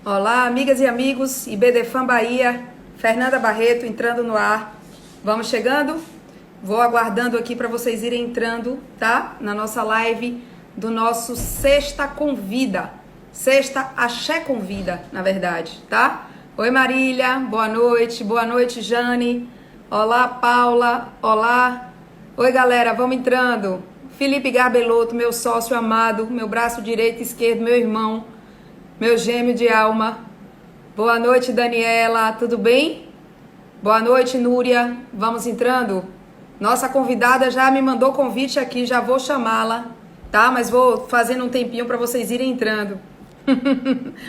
Olá, amigas e amigos, IBDFAN Bahia, Fernanda Barreto entrando no ar. Vamos chegando? Vou aguardando aqui para vocês irem entrando, tá? Na nossa live do nosso Sexta Convida. Sexta Axé Convida, na verdade, tá? Oi, Marília, boa noite, Jane. Olá, Paula, olá. Oi, galera, vamos entrando. Felipe Garbelotto, meu sócio amado, meu braço direito e esquerdo, meu irmão, meu gêmeo de alma. Boa noite, Daniela, tudo bem? Boa noite, Núria. Vamos entrando? Nossa convidada já me mandou convite aqui, já vou chamá-la, tá? Mas vou fazendo um tempinho para vocês irem entrando.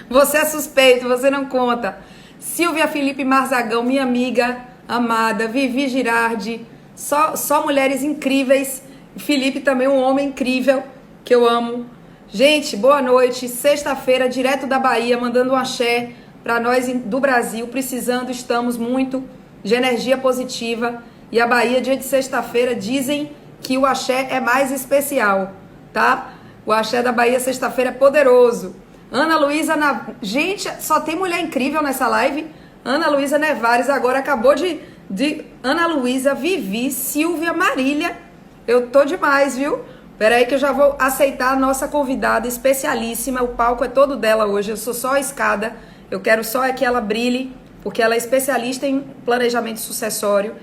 Você é suspeito, você não conta. Silvia Felipe Marzagão, minha amiga amada, Vivi Girardi, só mulheres incríveis. Felipe também, um homem incrível, que eu amo. Gente, boa noite. Sexta-feira, direto da Bahia, mandando um axé para nós do Brasil. Precisando, estamos muito de energia positiva. E a Bahia, dia de sexta-feira, dizem que o axé é mais especial, tá? O axé da Bahia, sexta-feira, é poderoso. Ana Luísa, gente, só tem mulher incrível nessa live. Ana Luísa Nevares agora acabou de Ana Luísa, Vivi, Silvia, Marília. Eu tô demais, viu? Peraí que eu já vou aceitar a nossa convidada especialíssima. O palco é todo dela hoje, eu sou só a escada. Eu quero só que ela brilhe, porque ela é especialista em planejamento sucessório.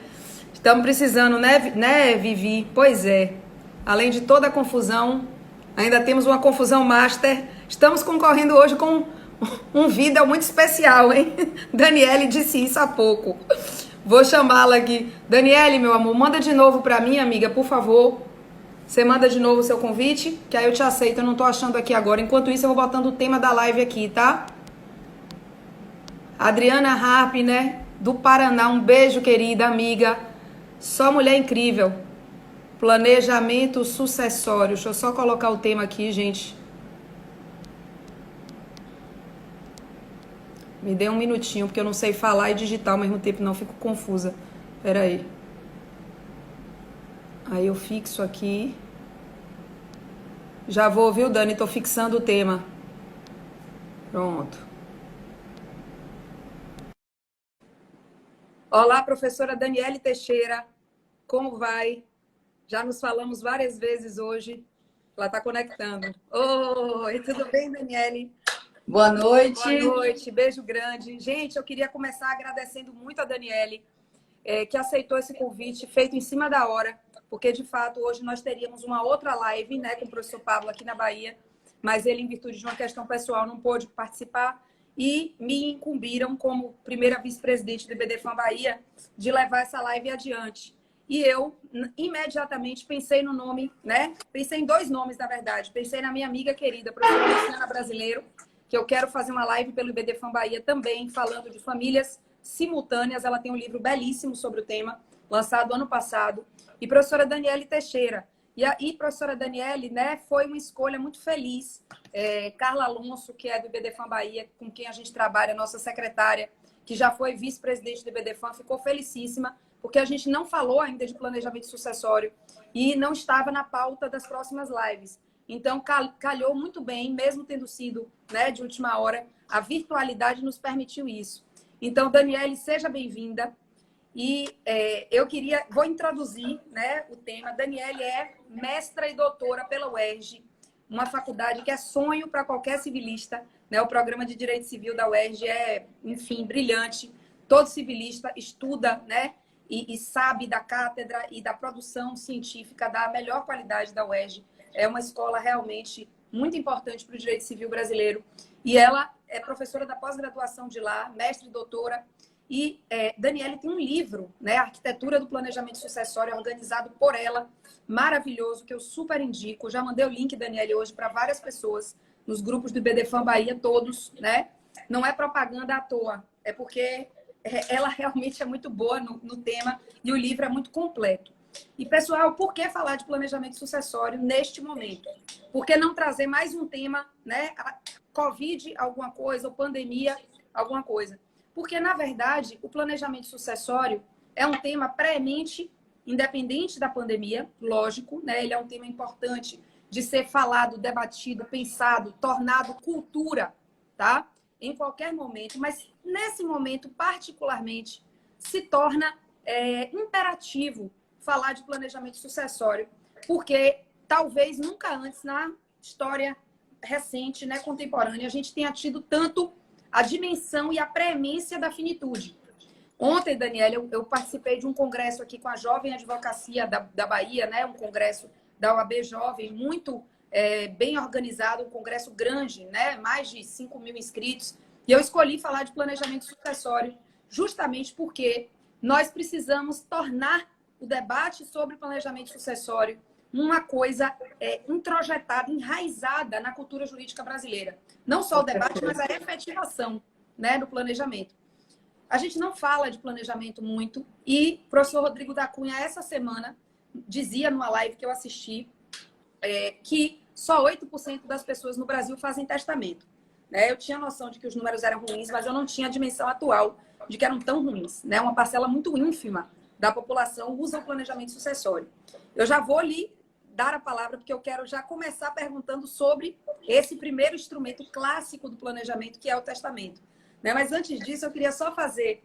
Estamos precisando, né, Vivi? Pois é. Além de toda a confusão, ainda temos uma confusão master. Estamos concorrendo hoje com um vídeo muito especial, hein? Daniele disse isso há pouco. Vou chamá-la aqui. Daniele, meu amor, manda de novo para mim, amiga, por favor. Você manda de novo o seu convite, que aí eu te aceito. Eu não tô achando aqui agora. Enquanto isso, eu vou botando o tema da live aqui, tá? Adriana Harp, né? Do Paraná. Um beijo, querida amiga. Só mulher incrível. Planejamento sucessório. Deixa eu só colocar o tema aqui, gente. Me dê um minutinho, porque eu não sei falar e digitar ao mesmo tempo, não. Fico confusa. Pera aí. Aí eu fixo aqui. Já vou, viu, Dani? Tô fixando o tema. Pronto. Olá, professora Daniele Teixeira. Como vai? Já nos falamos várias vezes hoje. Ela está conectando. Oi, tudo bem, Daniele? Boa noite. Boa noite, beijo grande. Gente, eu queria começar agradecendo muito a Daniele, que aceitou esse convite, feito em cima da hora, porque, de fato, hoje nós teríamos uma outra live, né, com o professor Pablo aqui na Bahia, mas ele, em virtude de uma questão pessoal, não pôde participar e me incumbiram, como primeira vice-presidente do IBDFAN Bahia, de levar essa live adiante. E eu, imediatamente, pensei no nome, né? Pensei em dois nomes, na verdade. Pensei na minha amiga querida, professora Luciana Brasileiro, que eu quero fazer uma live pelo IBDFAN Bahia também, falando de famílias simultâneas. Ela tem um livro belíssimo sobre o tema, lançado ano passado. E professora Daniele Teixeira. E professora Daniele, né, foi uma escolha muito feliz. Carla Alonso, que é do IBDFAN Bahia, com quem a gente trabalha, nossa secretária, que já foi vice-presidente do IBDFAN, ficou felicíssima, porque a gente não falou ainda de planejamento sucessório e não estava na pauta das próximas lives. Então, calhou muito bem, mesmo tendo sido, né, de última hora, a virtualidade nos permitiu isso. Então, Daniele, seja bem-vinda. E vou introduzir, né, o tema. Daniele é mestra e doutora pela UERJ, uma faculdade que é sonho para qualquer civilista, né? O programa de Direito Civil da UERJ é, enfim, brilhante. Todo civilista estuda, né, e sabe da cátedra e da produção científica da melhor qualidade da UERJ. É uma escola realmente muito importante para o direito civil brasileiro. E ela é professora da pós-graduação de lá, mestre e doutora. E Daniele tem um livro, né, Arquitetura do Planejamento Sucessório, organizado por ela, maravilhoso, que eu super indico. Já mandei o link, Daniele, hoje para várias pessoas, nos grupos do IBDFAN Bahia, todos, né? Não é propaganda à toa, é porque ela realmente é muito boa no tema e o livro é muito completo. E, pessoal, por que falar de planejamento sucessório neste momento? Por que não trazer mais um tema, né? Covid, alguma coisa, ou pandemia, alguma coisa? Porque, na verdade, o planejamento sucessório é um tema premente, independente da pandemia, lógico, né? Ele é um tema importante de ser falado, debatido, pensado, tornado cultura, tá? em qualquer momento, mas nesse momento particularmente se torna imperativo falar de planejamento sucessório, porque talvez nunca antes na história recente, né, contemporânea, a gente tenha tido tanto a dimensão e a preemência da finitude. Ontem, Daniela, eu participei de um congresso aqui com a Jovem Advocacia da Bahia, né, um congresso da OAB Jovem, muito bem organizado, um congresso grande, né, mais de 5.000 inscritos, e eu escolhi falar de planejamento sucessório justamente porque nós precisamos tornar o debate sobre planejamento sucessório uma coisa introjetada, enraizada na cultura jurídica brasileira. Não só o debate, mas a efetivação, né, do planejamento. A gente não fala de planejamento muito e o professor Rodrigo da Cunha, essa semana, dizia numa live que eu assisti que só 8% das pessoas no Brasil fazem testamento. Né? Eu tinha noção de que os números eram ruins, mas eu não tinha a dimensão atual de que eram tão ruins. Né? Uma parcela muito ínfima da população usa o planejamento sucessório. Eu já vou lhe dar a palavra, porque eu quero já começar perguntando sobre esse primeiro instrumento clássico do planejamento, que é o testamento. Né? Mas antes disso, eu queria só fazer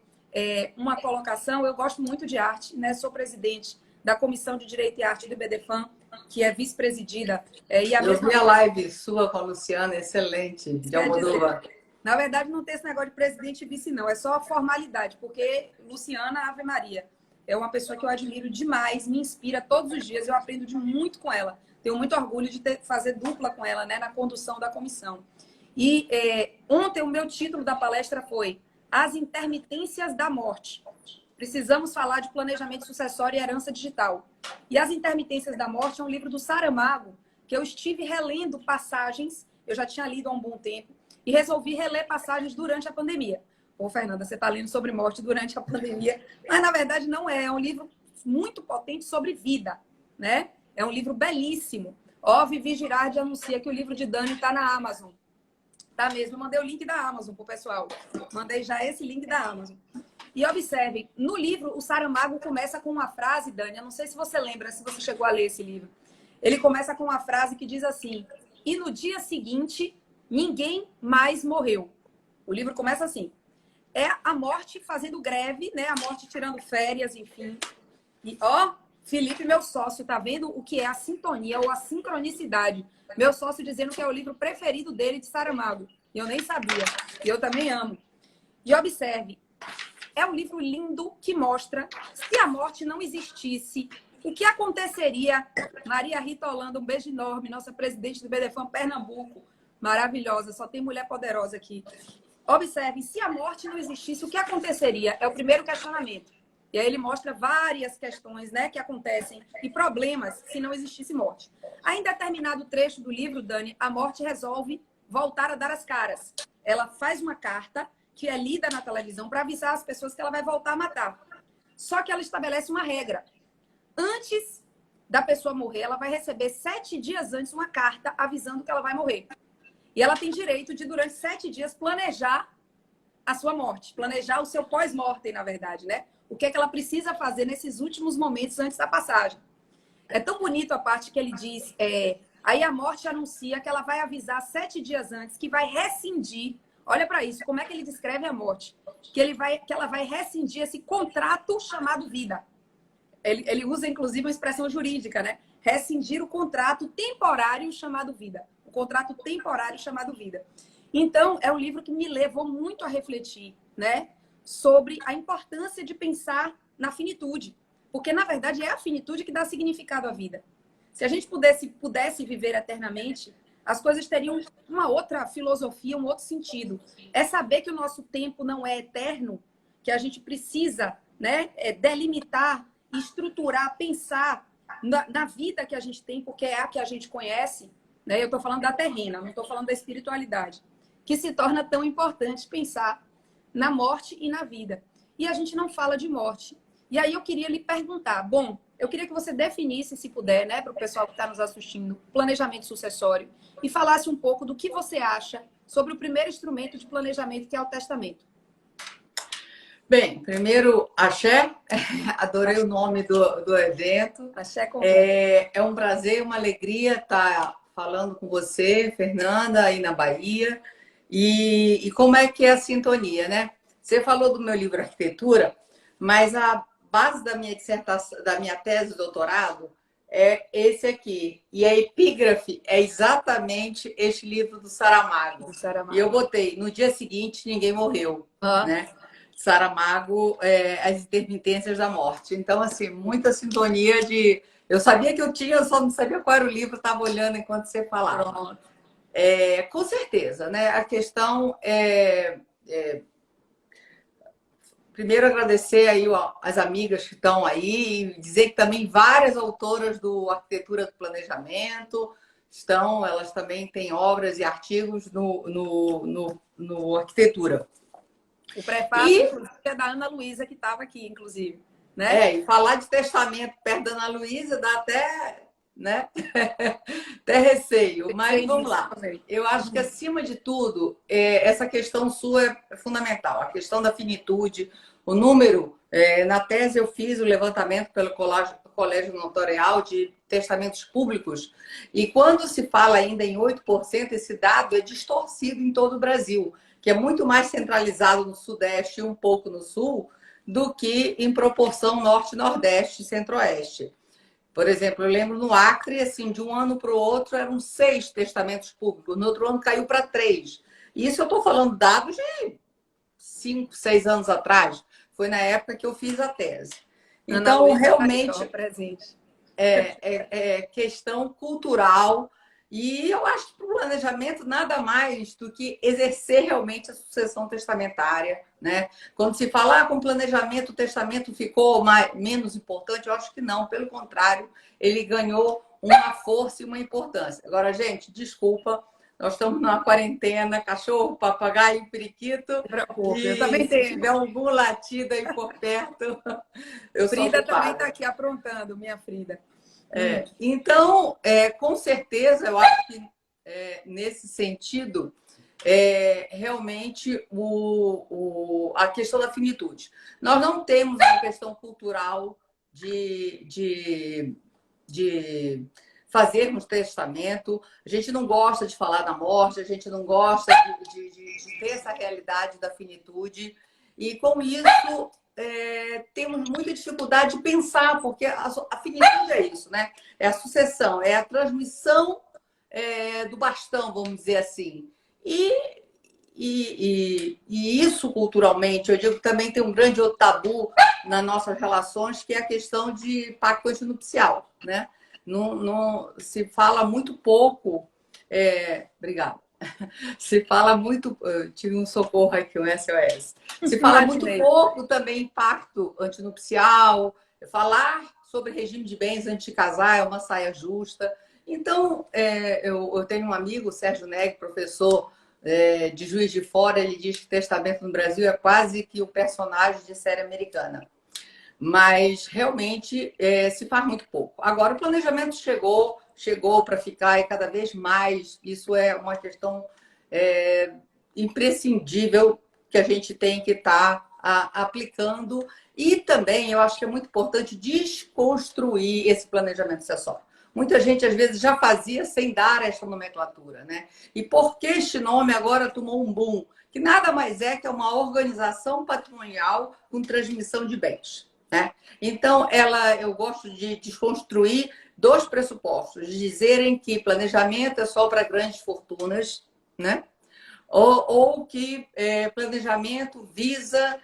uma colocação. Eu gosto muito de arte, né? Sou presidente da Comissão de Direito e Arte do IBDFAM, que é vice-presidida. Eu vi a live sua com a Luciana, excelente, de Almodóvar. Na verdade, não tem esse negócio de presidente e vice, não. É só formalidade, porque Luciana, Ave Maria, é uma pessoa que eu admiro demais, me inspira todos os dias, eu aprendo muito com ela. Tenho muito orgulho de fazer dupla com ela, né, na condução da comissão. E ontem o meu título da palestra foi As Intermitências da Morte. Precisamos falar de planejamento sucessório e herança digital. E As Intermitências da Morte é um livro do Saramago, que eu estive relendo passagens, eu já tinha lido há um bom tempo, e resolvi reler passagens durante a pandemia. Ô, Fernanda, você está lendo sobre morte durante a pandemia, mas na verdade não é. É um livro muito potente sobre vida, né? É um livro belíssimo. Ó, Vivi Girardi anuncia que o livro de Dani está na Amazon. Tá mesmo, eu mandei o link da Amazon pro pessoal. Mandei já esse link da Amazon. E observem, no livro, o Saramago começa com uma frase, Dani, eu não sei se você lembra, se você chegou a ler esse livro. Ele começa com uma frase que diz assim, e no dia seguinte, ninguém mais morreu. O livro começa assim, é a morte fazendo greve, né? A morte tirando férias, enfim. E, ó, Felipe, meu sócio, tá vendo o que é a sintonia ou a sincronicidade? Meu sócio dizendo que é o livro preferido dele de Saramago. E eu nem sabia. E eu também amo. E observe, é um livro lindo que mostra se a morte não existisse, o que aconteceria? Maria Rita Holanda, um beijo enorme, nossa presidente do BDFAM Pernambuco. Maravilhosa, só tem mulher poderosa aqui. Observe, se a morte não existisse, o que aconteceria? É o primeiro questionamento. E aí ele mostra várias questões, né, que acontecem e problemas se não existisse morte. Aí, em determinado trecho do livro, Dani, a morte resolve voltar a dar as caras. Ela faz uma carta que é lida na televisão para avisar as pessoas que ela vai voltar a matar. Só que ela estabelece uma regra. Antes da pessoa morrer, ela vai receber 7 dias antes uma carta avisando que ela vai morrer. E ela tem direito de, durante 7 dias, planejar a sua morte. Planejar o seu pós-mortem, na verdade, né? O que é que ela precisa fazer nesses últimos momentos antes da passagem. É tão bonito a parte que ele diz, aí a morte anuncia que ela vai avisar 7 dias antes, que vai rescindir, olha para isso, como é que ele descreve a morte? Que ela vai rescindir esse contrato chamado vida. Ele usa, inclusive, uma expressão jurídica, né? Rescindir o contrato temporário chamado vida. O contrato temporário chamado vida. Então, é um livro que me levou muito a refletir, né? Sobre a importância de pensar na finitude. Porque, na verdade, é a finitude que dá significado à vida. Se a gente pudesse viver eternamente, as coisas teriam uma outra filosofia, um outro sentido. É saber que o nosso tempo não é eterno, que a gente precisa, né, delimitar, estruturar, pensar na vida que a gente tem, porque é a que a gente conhece. Né? Eu estou falando da terrena, não estou falando da espiritualidade. Que se torna tão importante pensar na morte e na vida. E a gente não fala de morte. E aí eu queria lhe perguntar, bom, eu queria que você definisse, se puder, né, para o pessoal que está nos assistindo, planejamento sucessório, e falasse um pouco do que você acha sobre o primeiro instrumento de planejamento, que é o testamento. Bem, primeiro, axé. Adorei o nome do evento. Axé com é um prazer, uma alegria estar falando com você, Fernanda, aí na Bahia. E como é que é a sintonia, né? Você falou do meu livro Arquitetura, mas a base da minha dissertação, da minha tese de doutorado é esse aqui. E a epígrafe é exatamente este livro do Saramago. Do E eu Saramago. botei, no dia seguinte, ninguém morreu, Ah, né? Saramago, As Intermitências da Morte. Então, assim, muita sintonia de... Eu sabia que eu tinha, eu só não sabia qual era o livro, estava olhando enquanto você falava. pronto. Com certeza, né? A questão primeiro agradecer aí as amigas que estão aí e dizer que também várias autoras do Arquitetura do Planejamento elas também têm obras e artigos no Arquitetura. O prefácio, E, inclusive, é da Ana Luísa, que estava aqui, inclusive. Né? e falar de testamento perto da Ana Luísa dá até, né? até receio, mas vamos lá. Eu acho que, acima de tudo, essa questão sua é fundamental, a questão da finitude, o número. Na tese, eu fiz o levantamento pelo Colégio Notarial de testamentos públicos, e quando se fala ainda em 8%, esse dado é distorcido em todo o Brasil, que é muito mais centralizado no Sudeste e um pouco no Sul, do que em proporção Norte, Nordeste e Centro-Oeste. Por exemplo, eu lembro no Acre, assim, de um ano para o outro, eram 6 testamentos públicos. No outro ano caiu para 3. E isso eu estou falando dados de 5, 6 anos atrás. Foi na época que eu fiz a tese. Ana Então, Luísa tá aí, realmente, ó, presente. é questão cultural. E eu acho que o planejamento nada mais do que exercer realmente a sucessão testamentária, né? Quando se fala com planejamento, o testamento ficou menos importante, eu acho que não. Pelo contrário, ele ganhou uma força e uma importância. Agora, gente, desculpa, nós estamos numa quarentena, cachorro, papagaio, periquito. Não se preocupe, eu E também se tenho. tiver algum latido aí por perto, eu sou Frida também está culpada. aqui aprontando, minha Frida. Então, com certeza, eu acho que nesse sentido, realmente a questão da finitude. Nós não temos uma questão cultural de fazermos testamento, a gente não gosta de falar da morte, a gente não gosta de ter essa realidade da finitude, e com isso temos muita dificuldade de pensar, porque a finitude é isso, né? É a sucessão, é a transmissão do bastão, vamos dizer assim. E isso, culturalmente, eu digo que também tem um grande outro tabu nas nossas relações, que é a questão de pacto antinupcial, né? Não, se fala muito pouco. Obrigada. Se fala muito. Tive um socorro aqui, um SOS. Se fala muito Imaginei. pouco também em pacto antinupcial, falar sobre regime de bens antes de casar é uma saia justa. Então, eu tenho um amigo, Sérgio Neg, professor de Juiz de Fora, ele diz que testamento no Brasil é quase que o personagem de série americana. Mas realmente se faz muito pouco. Agora, o planejamento chegou para ficar e cada vez mais. Isso é uma questão imprescindível que a gente tem que estar aplicando. E também eu acho que é muito importante desconstruir esse planejamento sucessório. Muita gente, às vezes, já fazia sem dar essa nomenclatura, né? E por que este nome agora tomou um boom? Que nada mais é que uma organização patrimonial com transmissão de bens. Né? Então, eu gosto de desconstruir 2 pressupostos, de dizerem que planejamento é só para grandes fortunas, né? ou que planejamento visa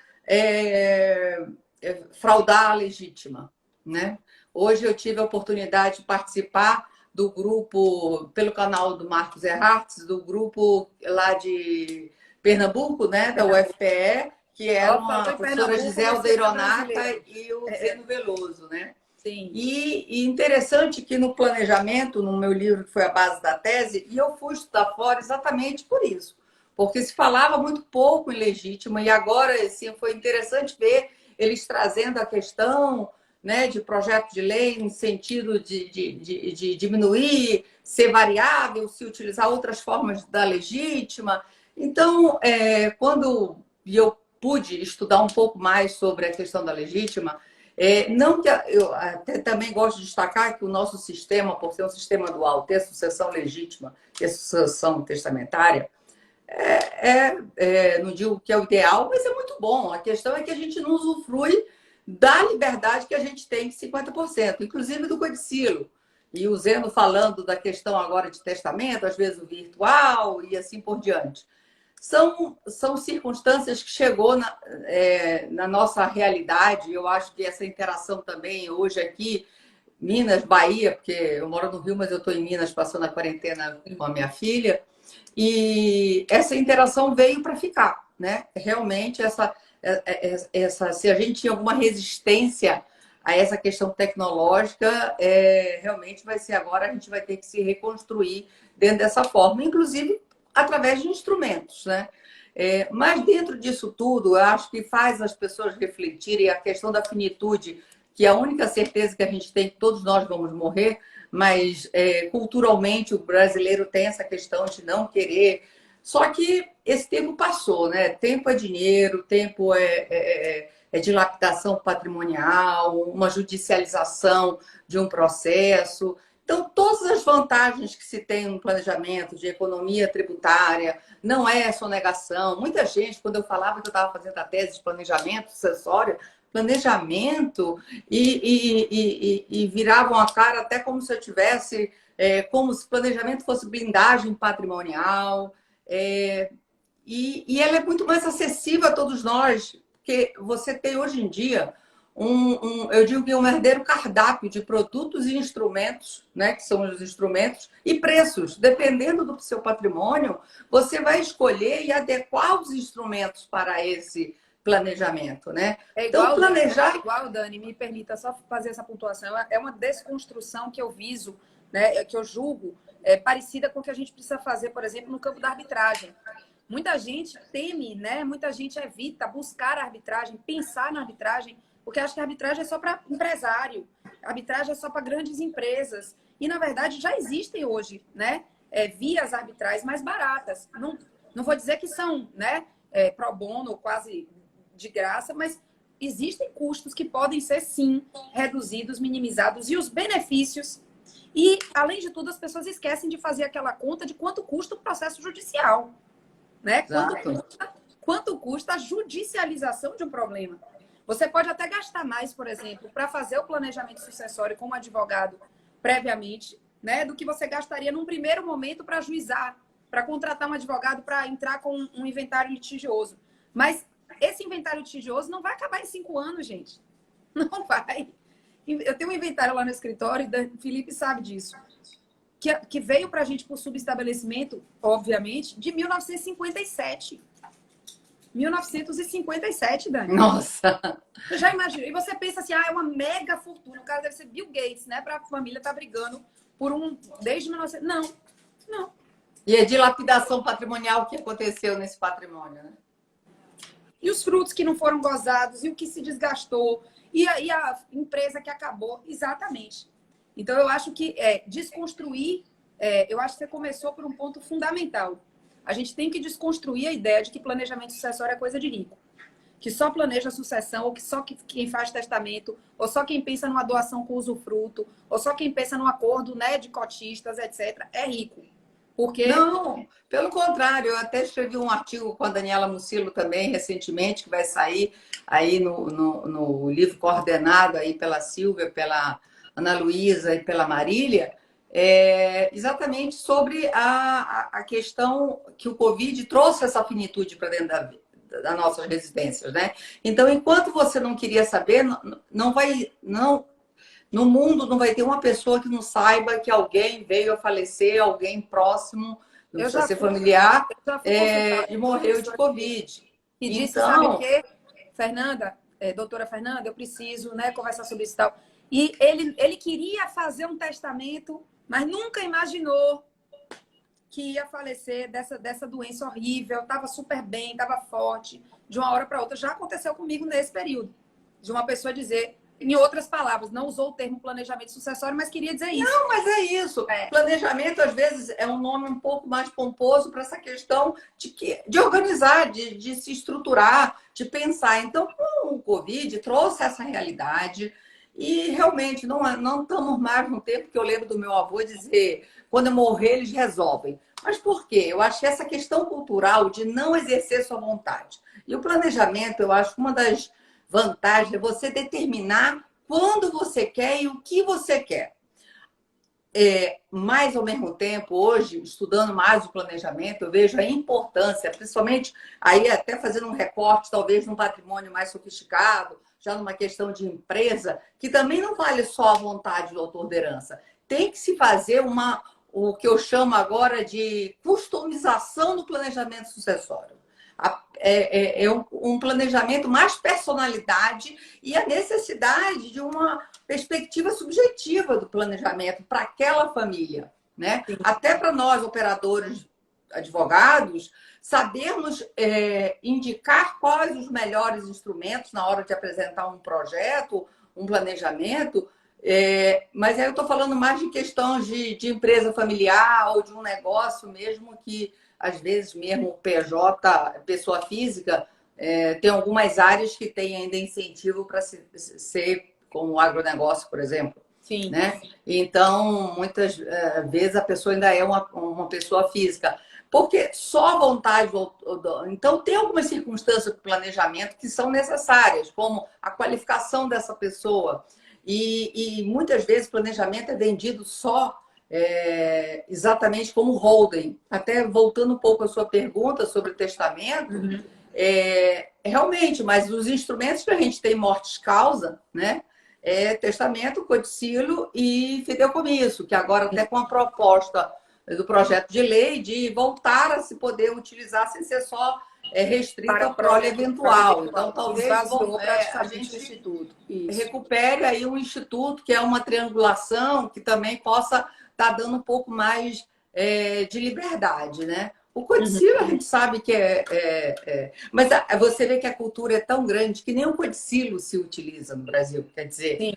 fraudar a legítima. Né? Hoje eu tive a oportunidade de participar do grupo, pelo canal do Marcos Erhartz, do grupo lá de Pernambuco, né, da UFPE, que eram a professora Giselda Ironata e o Zeno Veloso, né? Sim. E interessante que no planejamento, no meu livro, que foi a base da tese, e eu fui estudar fora exatamente por isso, porque se falava muito pouco em legítima, e agora, assim, foi interessante ver eles trazendo a questão, né, de projeto de lei no sentido de diminuir, ser variável, se utilizar outras formas da legítima. Então, quando eu pude estudar um pouco mais sobre a questão da legítima, não que eu até também gosto de destacar que o nosso sistema, por ser um sistema dual, ter sucessão legítima e a sucessão testamentária, não digo que é o ideal, mas é muito bom. A questão é que a gente não usufrui da liberdade que a gente tem de 50%, inclusive do codicilo. E o Zeno falando da questão agora de testamento, às vezes o virtual e assim por diante. São circunstâncias que chegou na nossa realidade. Eu acho que essa interação também, hoje aqui, Minas, Bahia, porque eu moro no Rio, mas eu estou em Minas passando a quarentena com a minha filha, e essa interação veio para ficar, né? Realmente, se a gente tinha alguma resistência a essa questão tecnológica, realmente vai ser agora, a gente vai ter que se reconstruir dentro dessa forma, inclusive através de instrumentos, né? Mas dentro disso tudo, eu acho que faz as pessoas refletirem a questão da finitude, que é a única certeza que a gente tem que todos nós vamos morrer, mas culturalmente o brasileiro tem essa questão de não querer. Só que esse tempo passou, né? Tempo é dinheiro, tempo é dilapidação patrimonial, uma judicialização de um processo. Então, todas as vantagens que se tem no planejamento de economia tributária, não é sonegação. Muita gente, quando eu falava que eu estava fazendo a tese de planejamento sucessório, planejamento, e viravam a cara até como se eu tivesse, como se planejamento fosse blindagem patrimonial. E ela é muito mais acessível a todos nós, porque você tem hoje em dia eu digo que um verdadeiro cardápio de produtos e instrumentos, né, que são os instrumentos, e preços. Dependendo do seu patrimônio, você vai escolher e adequar os instrumentos para esse planejamento, né? Então, planejar... igual, Dani, me permita só fazer essa pontuação. É uma desconstrução que eu viso, né, que eu julgo, parecida com o que a gente precisa fazer, por exemplo, no campo da arbitragem. Muita gente teme, né? Muita gente evita buscar a arbitragem, pensar na arbitragem, porque acha que a arbitragem é só para empresário, a arbitragem é só para grandes empresas. E, na verdade, já existem hoje, né, vias arbitrais mais baratas. Não vou dizer que são, né, pro bono, quase de graça, mas existem custos que podem ser, sim, reduzidos, minimizados. E os benefícios... E, além de tudo, as pessoas esquecem de fazer aquela conta de quanto custa o processo judicial, né? Quanto custa a judicialização de um problema. Você pode até gastar mais, por exemplo, para fazer o planejamento sucessório como advogado previamente, né, do que você gastaria num primeiro momento para ajuizar, para contratar um advogado para entrar com um inventário litigioso. Mas esse inventário litigioso não vai acabar em 5 anos, gente. Não vai. Eu tenho um inventário lá no escritório, o Felipe sabe disso, que veio para a gente por subestabelecimento, obviamente, de 1957. 1957, Dani. Nossa! Você já imaginou? E você pensa assim, é uma mega fortuna. O cara deve ser Bill Gates, né? Para a família estar brigando por desde 1900. Não. E a dilapidação patrimonial que aconteceu nesse patrimônio, né? E os frutos que não foram gozados, e o que se desgastou, e a empresa que acabou. Exatamente. Então, eu acho que desconstruir, eu acho que você começou por um ponto fundamental. A gente tem que desconstruir a ideia de que planejamento sucessório é coisa de rico. Que só planeja sucessão, ou que só quem faz testamento, ou só quem pensa numa doação com usufruto, ou só quem pensa num acordo, né, de cotistas, etc., é rico. Porque... Não, pelo contrário, eu até escrevi um artigo com a Daniela Mucilo também, recentemente, que vai sair aí no livro coordenado aí pela Silvia, pela Ana Luísa e pela Marília, exatamente sobre a questão que o Covid trouxe essa finitude para dentro das nossas residências, né? Então, enquanto você não queria saber, no mundo não vai ter uma pessoa que não saiba que alguém veio a falecer, alguém próximo, não precisa ser familiar, e morreu de Covid. E disse, sabe o quê? Fernanda, doutora Fernanda, eu preciso, né, conversar sobre isso e tal. E ele queria fazer um testamento, mas nunca imaginou que ia falecer dessa doença horrível. Estava super bem, estava forte, de uma hora para outra. Já aconteceu comigo nesse período. De uma pessoa dizer, em outras palavras, não usou o termo planejamento sucessório, mas queria dizer isso. Não, mas é isso. Planejamento, às vezes, é um nome um pouco mais pomposo para essa questão de organizar, de se estruturar, de pensar. Então, com o Covid, trouxe essa realidade. E realmente não estamos mais no tempo que eu lembro do meu avô dizer: quando eu morrer, eles resolvem. Mas por quê? Eu acho que essa questão cultural de não exercer sua vontade. E o planejamento, eu acho que uma das vantagens é você determinar quando você quer e o que você quer. Mas, ao mesmo tempo, hoje, estudando mais o planejamento, eu vejo a importância, principalmente aí até fazendo um recorte, talvez, num patrimônio mais sofisticado, já numa questão de empresa, que também não vale só a vontade do autor de herança. Tem que se fazer o que eu chamo agora de customização do planejamento sucessório. Um planejamento mais personalidade e a necessidade de uma perspectiva subjetiva do planejamento para aquela família, né? Até para nós, operadores, advogados, sabermos indicar quais os melhores instrumentos na hora de apresentar um projeto, um planejamento. Mas aí eu estou falando mais de questões de empresa familiar ou de um negócio mesmo que, às vezes, mesmo o PJ, pessoa física, tem algumas áreas que tem ainda incentivo para ser como o agronegócio, por exemplo. Sim. Né? Então, muitas vezes a pessoa ainda é uma pessoa física. Porque só a vontade... Então, tem algumas circunstâncias do planejamento que são necessárias, como a qualificação dessa pessoa. E muitas vezes o planejamento é vendido só exatamente como holding. Até voltando um pouco à sua pergunta sobre testamento, realmente, mas os instrumentos que a gente tem mortis causa, né? Testamento, codicílio e fideicomisso, que agora até com a proposta do projeto de lei de voltar a se poder utilizar sem ser só restrito à prole eventual. Então, talvez a gente recupere aí um instituto que é uma triangulação que também possa estar dando um pouco mais de liberdade, né? O codicílio a gente sabe que mas você vê que a cultura é tão grande que nem o codicílio se utiliza no Brasil. Quer dizer, sim.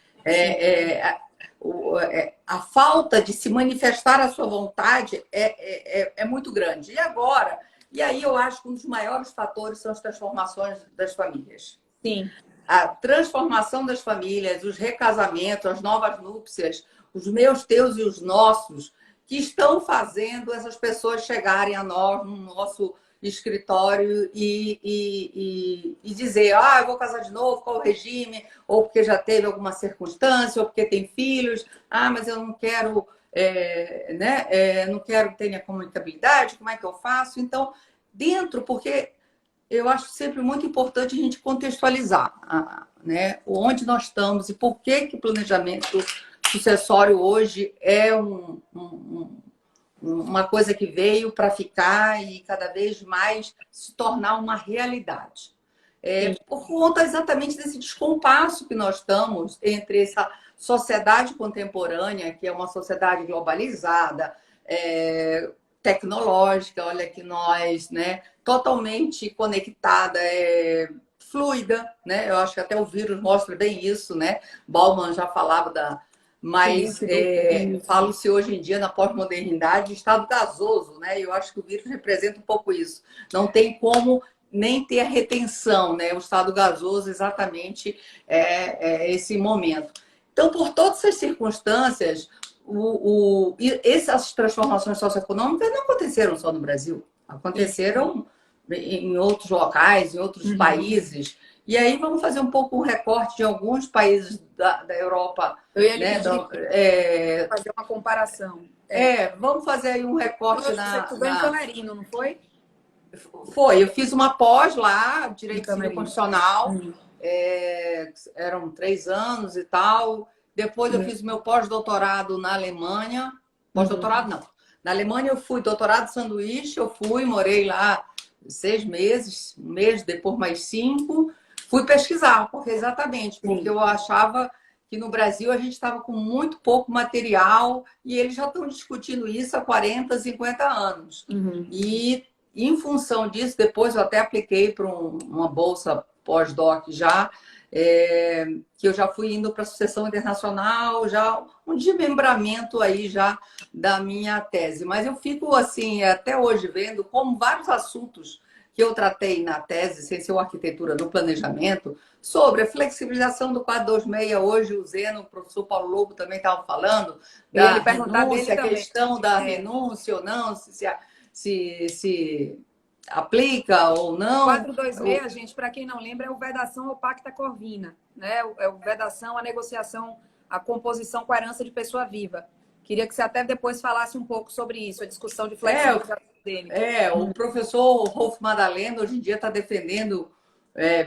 A falta de se manifestar a sua vontade é muito grande. E aí eu acho que um dos maiores fatores são as transformações das famílias. Sim. A transformação das famílias, os recasamentos, as novas núpcias, os meus, teus e os nossos, que estão fazendo essas pessoas chegarem a nós, no nosso escritório, e dizer, eu vou casar de novo, qual o regime? Ou porque já teve alguma circunstância, ou porque tem filhos. Mas eu não quero, não quero ter minha comunicabilidade, como é que eu faço? Então, porque eu acho sempre muito importante a gente contextualizar, né, onde nós estamos e por que o planejamento sucessório hoje é uma coisa que veio para ficar e cada vez mais se tornar uma realidade. Por conta exatamente desse descompasso que nós estamos entre essa sociedade contemporânea, que é uma sociedade globalizada, tecnológica, olha que nós, né, totalmente conectada, fluida, né? Eu acho que até o vírus mostra bem isso, né? Bauman já falava mas fala-se hoje em dia na pós-modernidade estado gasoso, né? Eu acho que o vírus representa um pouco isso. Não tem como nem ter a retenção, né? O estado gasoso exatamente esse momento. Então, por todas essas circunstâncias, essas transformações socioeconômicas não aconteceram só no Brasil, aconteceram em outros locais, em outros países. E aí vamos fazer um pouco um recorte de alguns países da Europa. Eu ia lhe pedir fazer uma comparação. Vamos fazer aí um recorte Você estudou em Camerino, não foi? Foi, eu fiz uma pós lá, Direito Civil Constitucional, eram 3 anos e tal. Depois eu fiz o meu pós-doutorado na Alemanha. Pós-doutorado não. Na Alemanha eu fui doutorado de sanduíche, morei lá 6 meses, um mês, depois mais 5. Fui pesquisar, porque eu achava que no Brasil a gente estava com muito pouco material e eles já estão discutindo isso há 40, 50 anos. E em função disso, depois eu até apliquei para uma bolsa pós-doc já, que eu já fui indo para a sucessão internacional, já um desmembramento aí já da minha tese. Mas eu fico assim, até hoje, vendo como vários assuntos que eu tratei na tese, sem ser arquitetura no planejamento, sobre a flexibilização do 426, hoje o Zeno, o professor Paulo Lobo também estava falando, da renúncia, a questão da renúncia ou não, se aplica ou não. 426, gente, para quem não lembra, é o vedação ao Pacta Corvina, né? É o vedação à negociação, à composição com a herança de pessoa viva. Queria que você até depois falasse um pouco sobre isso, a discussão de flexibilização dele. O professor Rolf Madalena hoje em dia está defendendo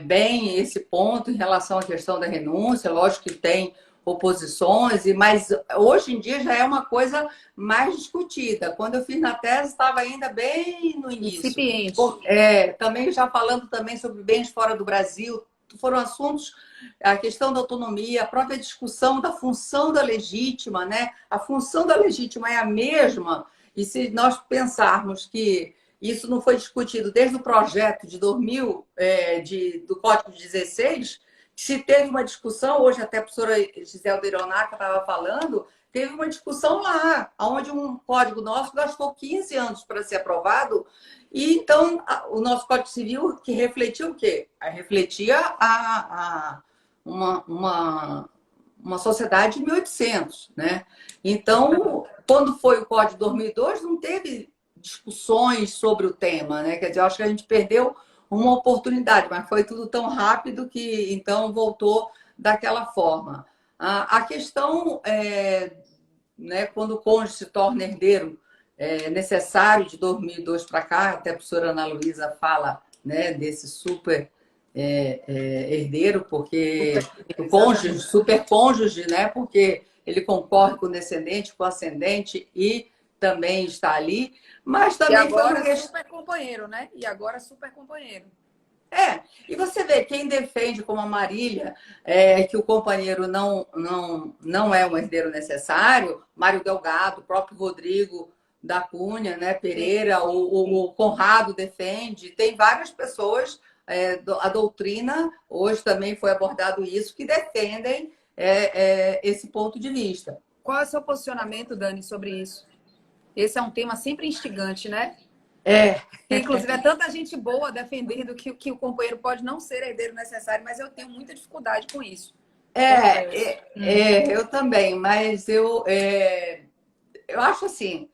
bem esse ponto em relação à questão da renúncia. Lógico que tem oposições, mas hoje em dia já é uma coisa mais discutida. Quando eu fiz na tese, estava ainda bem no início. Incipiente. Também já falando também sobre bens fora do Brasil, foram assuntos, a questão da autonomia, a própria discussão da função da legítima, né? A função da legítima é a mesma, e se nós pensarmos que isso não foi discutido desde o projeto de 2000, do Código 16, se teve uma discussão, hoje até a professora Gisele Deronaca estava falando, teve uma discussão lá, onde um código nosso gastou 15 anos para ser aprovado, e então o nosso Código Civil, que refletia o quê? Refletia uma sociedade de 1800, né? Então, quando foi o Código de 2002, não teve discussões sobre o tema, né? Quer dizer, eu acho que a gente perdeu uma oportunidade, mas foi tudo tão rápido que então voltou daquela forma. A questão né, quando o cônjuge se torna herdeiro necessário de 2002 para cá, até a professora Ana Luísa fala, né, desse super herdeiro, porque o cônjuge, super cônjuge, né, porque ele concorre com o descendente, com o ascendente e também está ali, mas também e agora foi super companheiro, né? E agora super companheiro. E você vê, quem defende, como a Marília, que o companheiro não é um herdeiro necessário, Mário Delgado, o próprio Rodrigo da Cunha, né, Pereira, o Conrado defende, tem várias pessoas, a doutrina, hoje também foi abordado isso, que defendem esse ponto de vista. Qual é o seu posicionamento, Dani, sobre isso? Esse é um tema sempre instigante, né? Inclusive, é tanta gente boa defendendo que o companheiro pode não ser herdeiro necessário, mas eu tenho muita dificuldade com isso. Eu também, mas eu acho assim,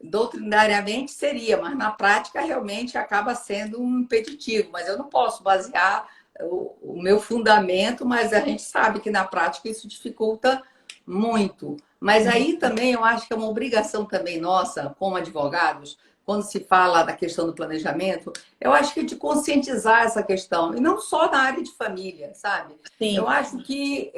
doutrinariamente seria, mas na prática realmente acaba sendo um impeditivo, mas eu não posso basear o meu fundamento, mas a gente sabe que na prática isso dificulta muito. Mas aí também eu acho que é uma obrigação também nossa, como advogados, quando se fala da questão do planejamento, eu acho que é de conscientizar essa questão, e não só na área de família, sabe? Sim. Eu acho que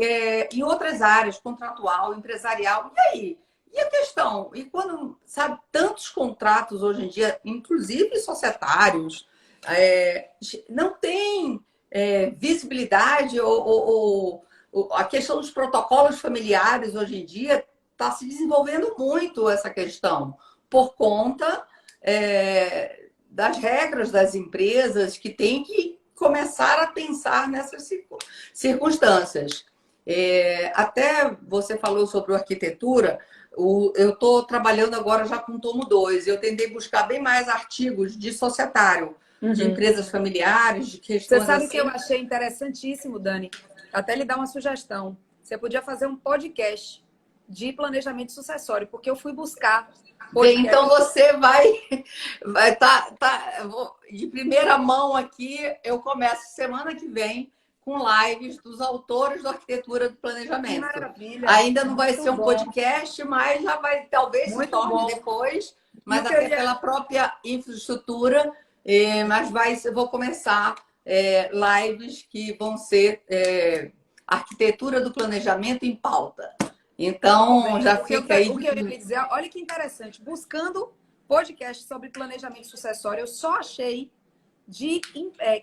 em outras áreas, contratual, empresarial, e aí? E a questão? E quando, sabe, tantos contratos hoje em dia, inclusive societários, não tem visibilidade ou a questão dos protocolos familiares hoje em dia está se desenvolvendo muito essa questão por conta das regras das empresas que têm que começar a pensar nessas circunstâncias. Até você falou sobre arquitetura, eu estou trabalhando agora já com o tomo 2, eu tentei buscar bem mais artigos de societário, de empresas familiares, de questões. Você sabe que eu achei interessantíssimo, Dani? Até lhe dar uma sugestão. Você podia fazer um podcast de planejamento sucessório, porque eu fui buscar. Então você vai tá de primeira mão aqui. Eu começo semana que vem com lives dos autores da arquitetura do planejamento. Maravilha. Ainda não vai ser um podcast, mas já vai, talvez se torne depois, mas até pela própria infraestrutura. Mas eu vou começar lives que vão ser arquitetura do planejamento em pauta. Então, já fica aí. O que eu ia dizer, olha que interessante, buscando podcast sobre planejamento sucessório, eu só achei de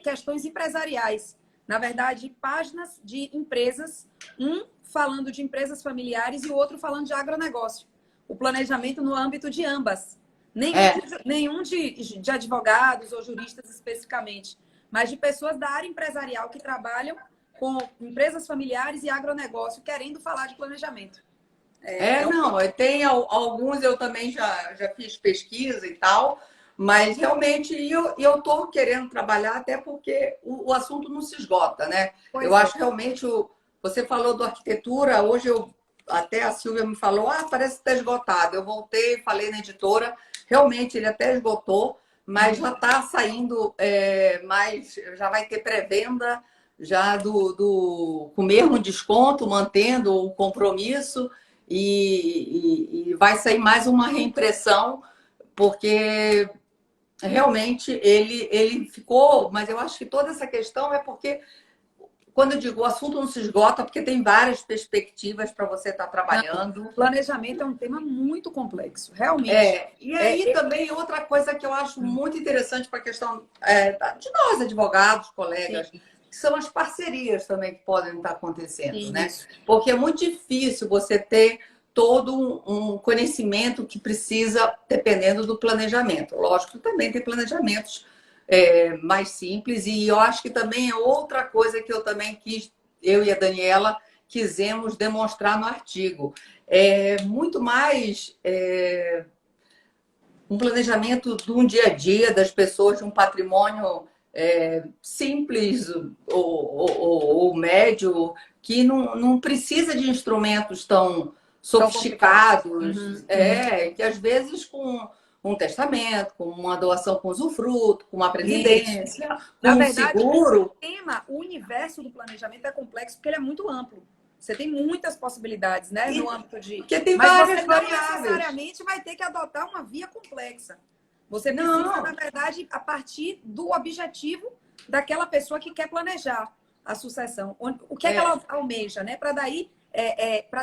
questões empresariais. Na verdade, páginas de empresas, um falando de empresas familiares e o outro falando de agronegócio. O planejamento no âmbito de ambas. Nenhum de advogados ou juristas especificamente, mas de pessoas da área empresarial que trabalham com empresas familiares e agronegócio querendo falar de planejamento. Tem alguns, eu também já fiz pesquisa e tal, mas realmente eu estou querendo trabalhar até porque o assunto não se esgota, né? Eu acho que realmente, você falou do arquitetura, hoje até a Silvia me falou, parece que está esgotado. Eu voltei, falei na editora, realmente ele até esgotou, mas já está saindo mais, já vai ter pré-venda já com o mesmo desconto, mantendo o compromisso, e vai sair mais uma reimpressão, porque realmente ele ficou, mas eu acho que toda essa questão é porque, quando eu digo o assunto não se esgota, porque tem várias perspectivas para você estar trabalhando. Não, planejamento é um tema muito complexo, realmente. E aí também outra coisa que eu acho muito interessante para a questão de nós, advogados, colegas, sim, que são as parcerias também que podem estar acontecendo, sim, né? Isso. Porque é muito difícil você ter todo um conhecimento que precisa, dependendo do planejamento. Lógico que também tem planejamentos mais simples, e eu acho que também é outra coisa que eu também quis, eu e a Daniela quisemos demonstrar no artigo. Muito mais um planejamento de um dia a dia das pessoas, de um patrimônio simples ou médio, que não precisa de instrumentos tão sofisticados, que às vezes com um testamento, com uma doação com usufruto, com uma previdência, com um seguro. O universo do planejamento é complexo porque ele é muito amplo. Você tem muitas possibilidades, né? No âmbito de. Porque tem várias variáveis. Não necessariamente vai ter que adotar uma via complexa. Você precisa, na verdade, a partir do objetivo daquela pessoa que quer planejar a sucessão. O que é que ela almeja, né? Para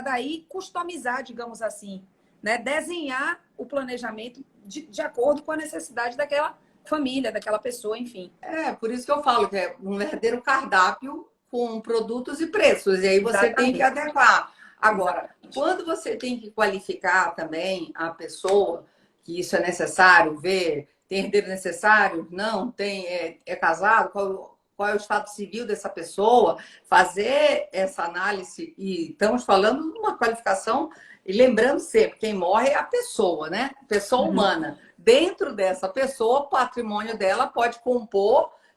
daí customizar, digamos assim, né? Desenhar o planejamento de acordo com a necessidade daquela família, daquela pessoa, enfim. Por isso que eu falo que é um verdadeiro cardápio com produtos e preços, e aí você tem que adequar. Agora, quando você tem que qualificar também a pessoa, que isso é necessário, ver, tem herdeiro necessário, não, tem, é casado, qual é o estado civil dessa pessoa, fazer essa análise, e estamos falando de uma qualificação, e lembrando sempre, quem morre é a pessoa, né? Pessoa humana. Dentro dessa pessoa, o patrimônio dela pode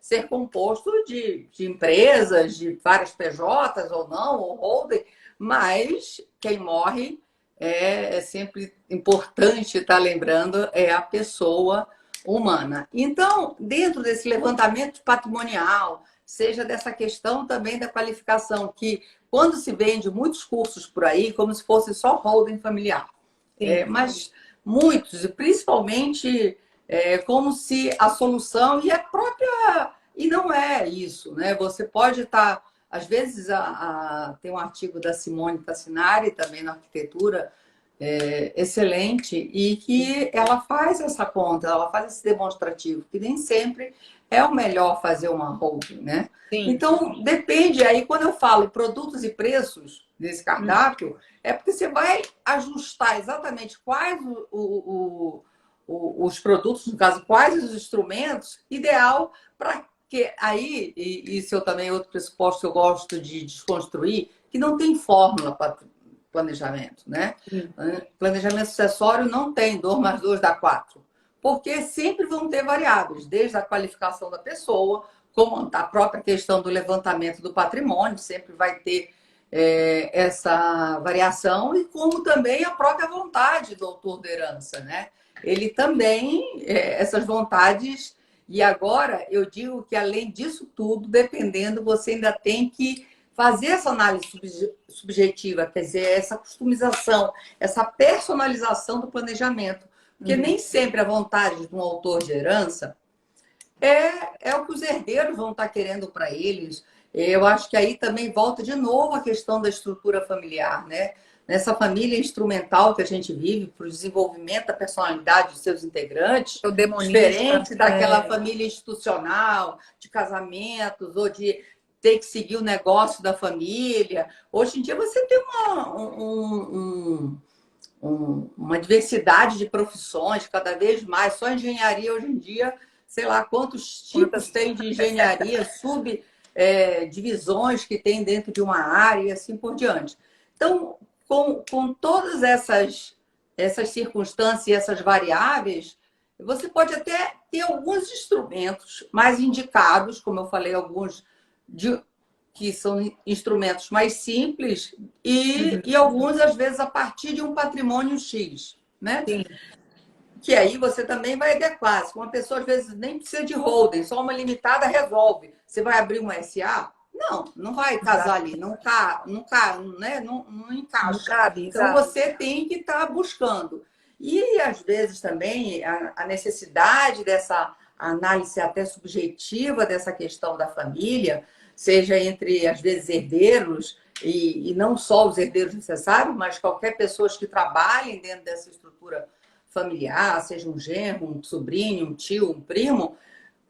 ser composto de empresas, de várias PJs ou não, ou holding, mas quem morre é sempre importante estar lembrando, é a pessoa humana. Então, dentro desse levantamento patrimonial, seja dessa questão também da qualificação, que quando se vende muitos cursos por aí, como se fosse só holding familiar, mas muitos, e principalmente como se a solução e a própria... E não é isso, né? Você pode estar... Às vezes, tem um artigo da Simone Tassinari, também na arquitetura, excelente, e que ela faz essa conta, ela faz esse demonstrativo, que nem sempre é o melhor fazer uma holding, né? Sim. Então, depende. Aí, quando eu falo produtos e preços desse cardápio, é porque você vai ajustar exatamente quais os produtos, no caso, quais os instrumentos, ideal para que aí, e isso eu também é outro pressuposto que eu gosto de desconstruir, que não tem fórmula para planejamento, né? Planejamento sucessório não tem 2 mais 2 dá 4. Porque sempre vão ter variáveis, desde a qualificação da pessoa, como a própria questão do levantamento do patrimônio, sempre vai ter essa variação, e como também a própria vontade do autor da herança, né? Ele também, essas vontades, e agora eu digo que além disso tudo, dependendo, você ainda tem que fazer essa análise subjetiva, quer dizer, essa customização, essa personalização do planejamento. Porque nem sempre a vontade de um autor de herança é o que os herdeiros vão estar querendo para eles. Eu acho que aí também volta de novo a questão da estrutura familiar, né? Nessa família instrumental que a gente vive para o desenvolvimento da personalidade de seus integrantes, diferente daquela família institucional, de casamentos, ou de ter que seguir o negócio da família. Hoje em dia você tem uma diversidade de profissões, cada vez mais. Só engenharia hoje em dia, sei lá quantos tipos tem de engenharia, divisões que tem dentro de uma área e assim por diante. Então, com todas essas circunstâncias e essas variáveis, você pode até ter alguns instrumentos mais indicados, como eu falei, alguns que são instrumentos mais simples e alguns, às vezes, a partir de um patrimônio X, né? Sim. que aí você também vai adequar. Se uma pessoa, às vezes, nem precisa de holding, só uma limitada resolve. Você vai abrir uma SA? Não, não vai casar ali, né? Não Não encaixa. cabe, Então, exato. você tem que estar buscando. E, às vezes, também, a necessidade dessa análise até subjetiva dessa questão da família, seja entre, às vezes, herdeiros, e não só os herdeiros necessários, mas qualquer pessoa que trabalhem dentro dessa estrutura familiar, seja um genro, um sobrinho, um tio, um primo,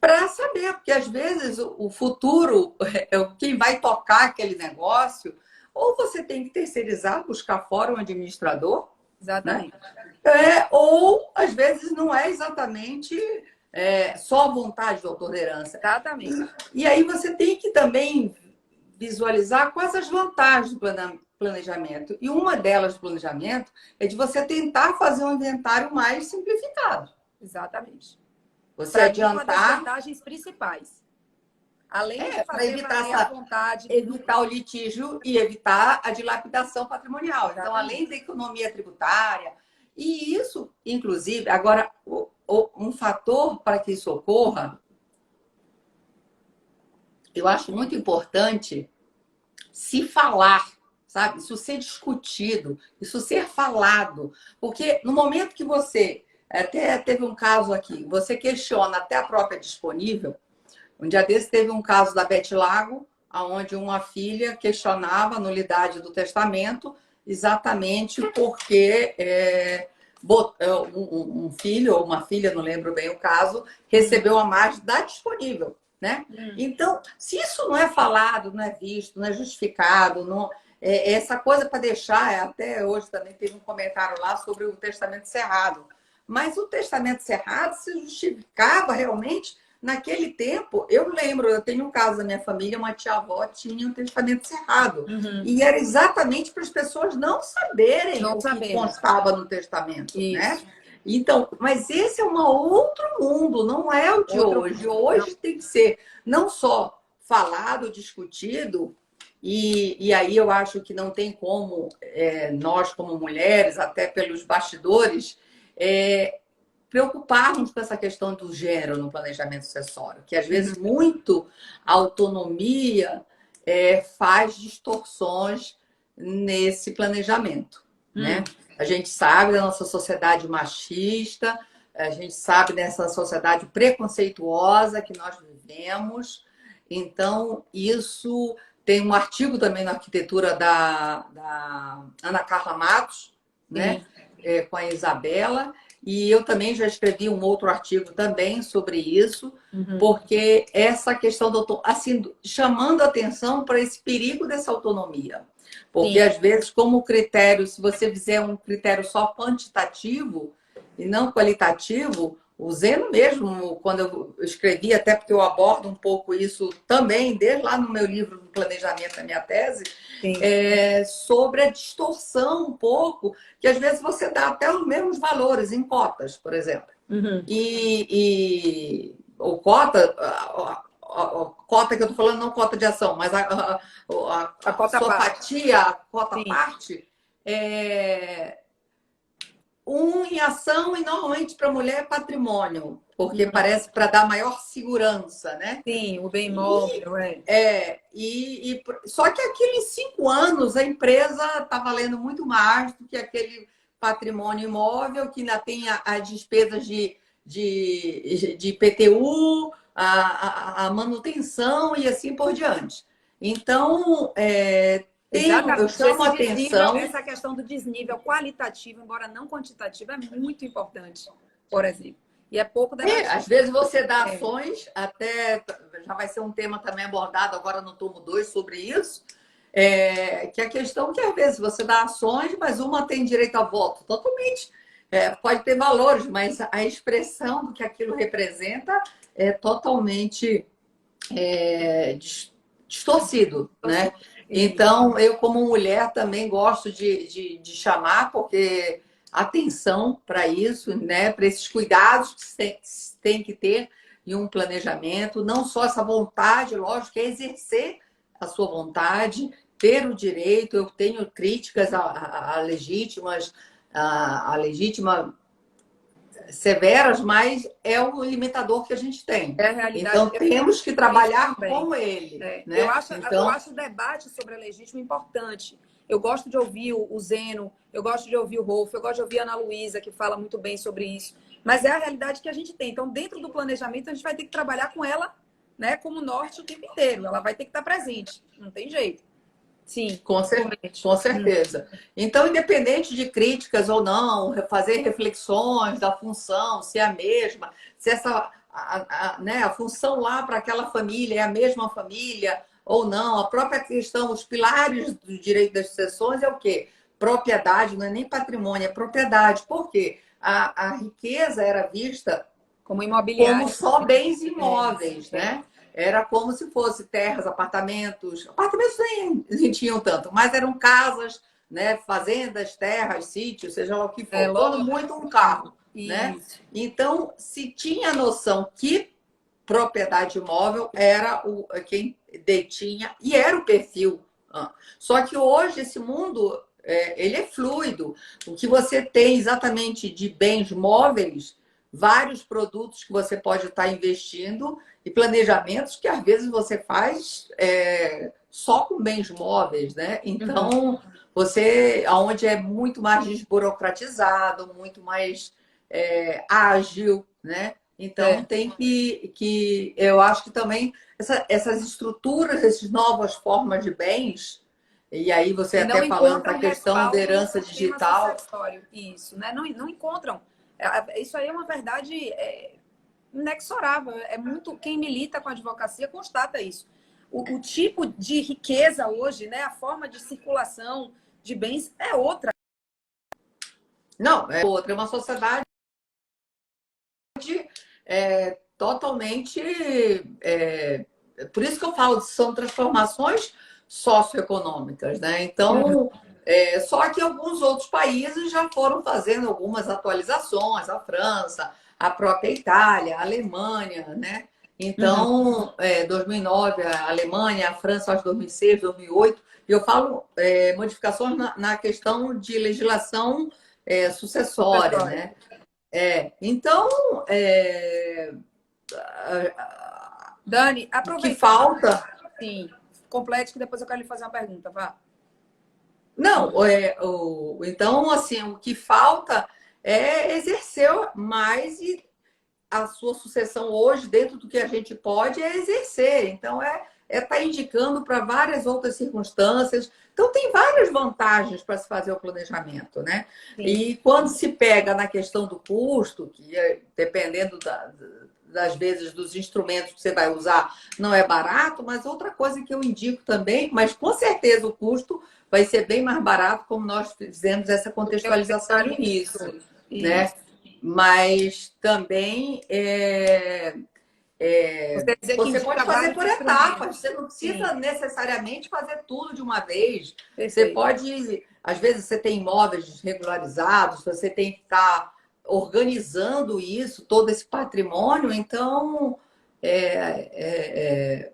para saber, porque às vezes o futuro, quem vai tocar aquele negócio, ou você tem que terceirizar, buscar fora um administrador, né? Exatamente. Ou às vezes não é exatamente só a vontade do autor da herança. Exatamente. E aí você tem que também visualizar quais as vantagens do planejamento. E uma delas do planejamento é de você tentar fazer um inventário mais simplificado. Exatamente. Você Para mim, uma das adiantar, vantagens principais. Além de para fazer evitar valer a vontade. evitar o litígio e evitar a dilapidação patrimonial. Então, Exatamente. além da economia tributária, e isso, inclusive, agora, um fator para que isso ocorra, eu acho muito importante se falar, sabe? Isso ser discutido, isso ser falado. Porque no momento que você, até teve um caso aqui, você questiona até a própria disponível. Um dia desse teve um caso da Bete Lago, onde uma filha questionava a nulidade do testamento exatamente porque um filho ou uma filha, não lembro bem o caso, recebeu a mais da disponível, né? Então, se isso não é falado, não é visto, não é justificado, não, essa coisa para deixar, até hoje também teve um comentário lá sobre o testamento cerrado. Mas o testamento cerrado se justificava realmente naquele tempo. Eu lembro, eu tenho um caso da minha família, uma tia-avó tinha um testamento cerrado. E era exatamente para as pessoas não saberem o que constava no testamento, né? Então, mas esse é um outro mundo, não é o de hoje. Hoje tem que ser não só falado, discutido, e aí eu acho que não tem como nós, como mulheres, até pelos bastidores, preocuparmos com essa questão do gênero no planejamento sucessório, que às vezes muito autonomia faz distorções nesse planejamento, né? A gente sabe da nossa sociedade machista, a gente sabe dessa sociedade preconceituosa que nós vivemos. Então, isso tem um artigo também na arquitetura da Ana Carla Matos, né? Com a Isabela. E eu também já escrevi um outro artigo também sobre isso, porque essa questão do assim, chamando atenção para esse perigo dessa autonomia. Porque, às vezes, como critério, se você fizer um critério só quantitativo e não qualitativo, o Zeno mesmo, quando eu escrevi, até porque eu abordo um pouco isso também, desde lá no meu livro do planejamento da minha tese, sobre a distorção um pouco, que às vezes você dá até os mesmos valores em cotas, por exemplo. O cota, a cota que eu estou falando, não cota de ação, mas a cota sua parte. fatia, a cota parte, em ação e normalmente para mulher é patrimônio, porque parece para dar maior segurança, né? Sim, o bem imóvel, só que aquilo em 5 anos a empresa está valendo muito mais do que aquele patrimônio imóvel que ainda tem as despesas de IPTU, a manutenção e assim por diante. Então, eu chamo a atenção. Essa questão do desnível qualitativo, embora não quantitativo, é muito importante, por exemplo. E é pouco debatido. Às vezes você dá ações, até já vai ser um tema também abordado agora no tomo 2 sobre isso, que é a questão que às vezes você dá ações, mas uma tem direito a voto. Totalmente. Pode ter valores, mas a expressão do que aquilo representa é totalmente distorcido, né? Então, eu como mulher também gosto de chamar, porque atenção para isso, né? Para esses cuidados que tem que ter em um planejamento, não só essa vontade, lógico, é exercer a sua vontade, ter o direito. Eu tenho críticas a legítima severas, mas é o limitador que a gente tem. É a realidade. Então, temos que trabalhar com ele. Né? Eu acho o debate sobre a legítima importante. Eu gosto de ouvir o Zeno, eu gosto de ouvir o Rolf, eu gosto de ouvir a Ana Luísa, que fala muito bem sobre isso. Mas é a realidade que a gente tem. Então, dentro do planejamento, a gente vai ter que trabalhar com ela, né, como norte o tempo inteiro. Ela vai ter que estar presente. Não tem jeito. Sim, com certeza. Então, independente de críticas ou não, fazer reflexões da função, se é a mesma, se essa né, a função lá para aquela família é a mesma família ou não, a própria questão, os pilares do direito das sucessões é o quê? Propriedade, não é nem patrimônio, é propriedade. Por quê? A riqueza era vista como imobiliário, como só bens imóveis, né? Era como se fosse terras, apartamentos. Apartamentos nem tinham tanto, mas eram casas, né? Fazendas, terras, sítios, seja lá o que for. Todo muito um carro, né? Então, se tinha a noção que propriedade imóvel era quem detinha e era o perfil. Só que hoje esse mundo ele é fluido. O que você tem exatamente de bens móveis, vários produtos que você pode estar investindo e planejamentos que às vezes você faz só com bens móveis, né? Então, você, onde é muito mais desburocratizado, muito mais ágil, né? Então, tem que... Eu acho que também essas estruturas, essas novas formas de bens, e aí você até falando da questão da herança digital. Isso, né? Não encontram. Isso aí é uma verdade inexorável. É muito... Quem milita com a advocacia constata isso. O tipo de riqueza hoje, né? A forma de circulação de bens é outra. Não, é outra. É uma sociedade totalmente... por isso que eu falo, são transformações socioeconômicas, né? Então, só que alguns outros países já foram fazendo algumas atualizações, a França, a própria Itália, a Alemanha, né? Então, 2009, a Alemanha, a França, acho 2006, 2008. E eu falo modificações na questão de legislação sucessória, né? Então, Dani, aproveita. Que falta... Sim, complete que depois eu quero lhe fazer uma pergunta, vá. Não, então, assim, o que falta é exercer mais e a sua sucessão hoje, dentro do que a gente pode, é exercer. Então, tá indicando para várias outras circunstâncias. Então, tem várias vantagens para se fazer o planejamento, né? Sim. E quando se pega na questão do custo, que dependendo das vezes dos instrumentos que você vai usar, não é barato, mas outra coisa que eu indico também, mas com certeza o custo vai ser bem mais barato, como nós fizemos essa contextualização no início, né? Mas também você pode fazer por etapas, você não precisa necessariamente fazer tudo de uma vez. Perfeito. Você pode, às vezes você tem imóveis regularizados, você tem que estar organizando isso, todo esse patrimônio, então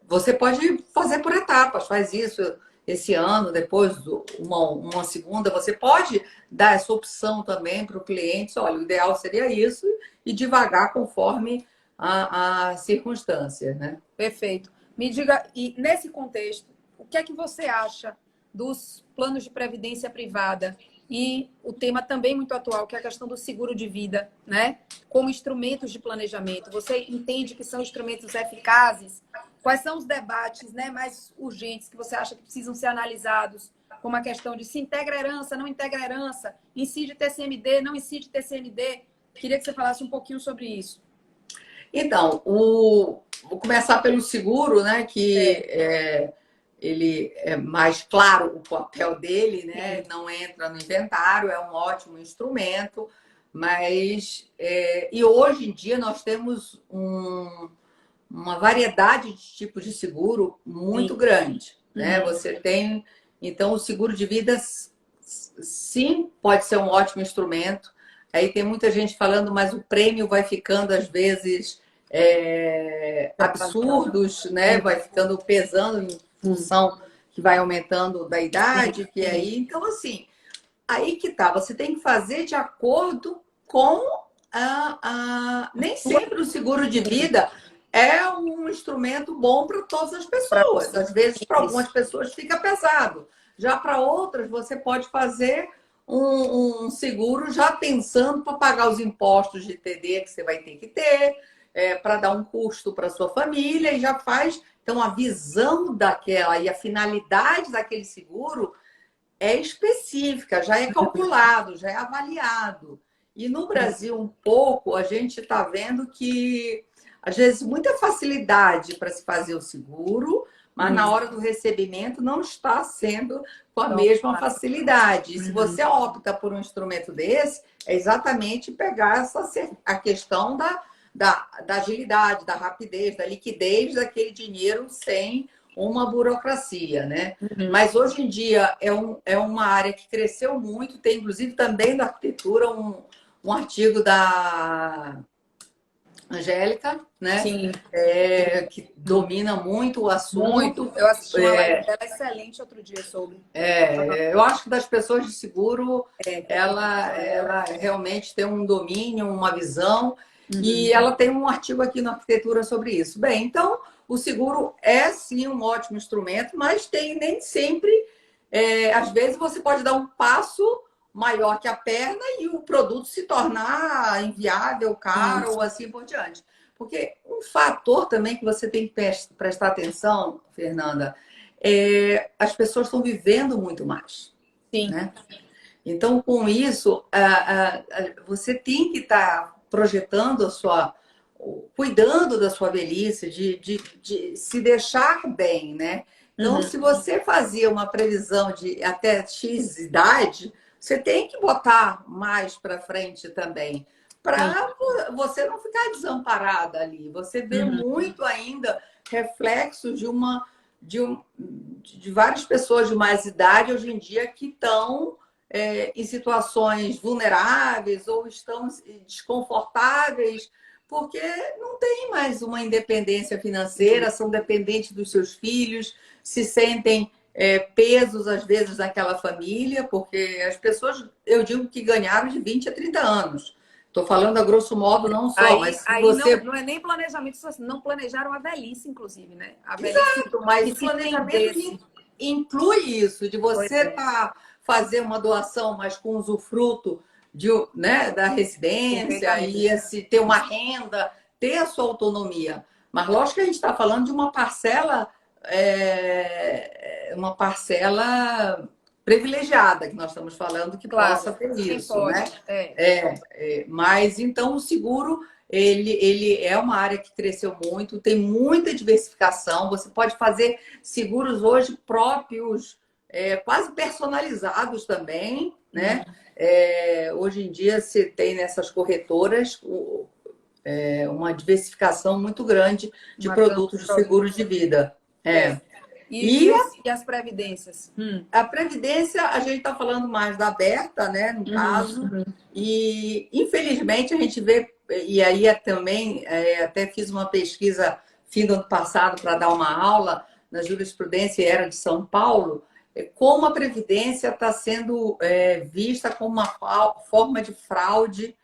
você pode fazer por etapas, faz isso esse ano, depois uma segunda, você pode dar essa opção também para o cliente, olha, o ideal seria isso, e devagar conforme a circunstância, né? Perfeito. Me diga, e nesse contexto, o que é que você acha dos planos de previdência privada e o tema também muito atual, que é a questão do seguro de vida, né? Como instrumentos de planejamento. Você entende que são instrumentos eficazes? Quais são os debates, né, mais urgentes que você acha que precisam ser analisados? Como a questão de se integra herança, não integra herança, incide TCMD, não incide TCMD. Queria que você falasse um pouquinho sobre isso. Então, vou começar pelo seguro, né? Que ele é mais claro o papel dele, né? Não entra no inventário, é um ótimo instrumento, mas e hoje em dia nós temos uma variedade de tipos de seguro muito grande, né? Você tem, então, o seguro de vida, sim, pode ser um ótimo instrumento. Aí tem muita gente falando, mas o prêmio vai ficando, às vezes, absurdos, né? Vai ficando pesando em função que vai aumentando da idade, que aí... Então, assim, aí que tá. Você tem que fazer de acordo com nem sempre o seguro de vida é um instrumento bom para todas as pessoas. Às vezes, para algumas pessoas, fica pesado. Já para outras, você pode fazer um seguro já pensando para pagar os impostos de TD que você vai ter que ter, para dar um custo para sua família, e já faz. Então, a visão daquela e a finalidade daquele seguro é específica, já é calculado, já é avaliado. E no Brasil, um pouco, a gente está vendo que, às vezes, muita facilidade para se fazer o seguro, mas na hora do recebimento não está sendo com a mesma facilidade. E se você opta por um instrumento desse, é exatamente pegar a questão da agilidade, da rapidez, da liquidez daquele dinheiro sem uma burocracia, né? Mas hoje em dia é uma área que cresceu muito, tem inclusive também na arquitetura um artigo da Angélica, né? Sim. Que domina muito o assunto. Muito. Eu assisti uma live dela excelente outro dia sobre. Eu acho que das pessoas de seguro, ela realmente tem um domínio, uma visão, e ela tem um artigo aqui na arquitetura sobre isso. Bem, então, o seguro é sim um ótimo instrumento, mas tem nem sempre, às vezes você pode dar um passo maior que a perna e o produto se tornar inviável, caro ou assim por diante. Porque um fator também que você tem que prestar atenção, Fernanda, as pessoas estão vivendo muito mais. Sim. Né? Então, com isso, você tem que estar projetando cuidando da sua velhice, de se deixar bem, né? Então, se você fazia uma previsão de até X idade, você tem que botar mais para frente também, para você não ficar desamparada ali. Você vê muito ainda reflexos de várias pessoas de mais idade hoje em dia que estão em situações vulneráveis ou estão desconfortáveis porque não tem mais uma independência financeira, são dependentes dos seus filhos, se sentem pesos, às vezes, naquela família, porque as pessoas, eu digo que ganharam de 20 a 30 anos. Estou falando a grosso modo, não só, mas se você... Não é nem planejamento, não planejaram a velhice, inclusive, né? A velhice, exato, mas o planejamento inclui isso, de você fazer uma doação, mas com usufruto da residência e ter uma renda, ter a sua autonomia. Mas lógico que a gente está falando de uma parcela privilegiada, que nós estamos falando, que possa ter isso, né? Mas então o seguro ele é uma área que cresceu muito, tem muita diversificação. Você pode fazer seguros hoje próprios, quase personalizados também, né? Hoje em dia se tem nessas corretoras uma diversificação muito grande de produtos de seguros de vida. E as previdências? A previdência, a gente está falando mais da aberta, né, no caso, e infelizmente a gente vê, e aí também até fiz uma pesquisa fim do ano passado para dar uma aula na jurisprudência e era de São Paulo, como a previdência está sendo vista como uma forma de fraude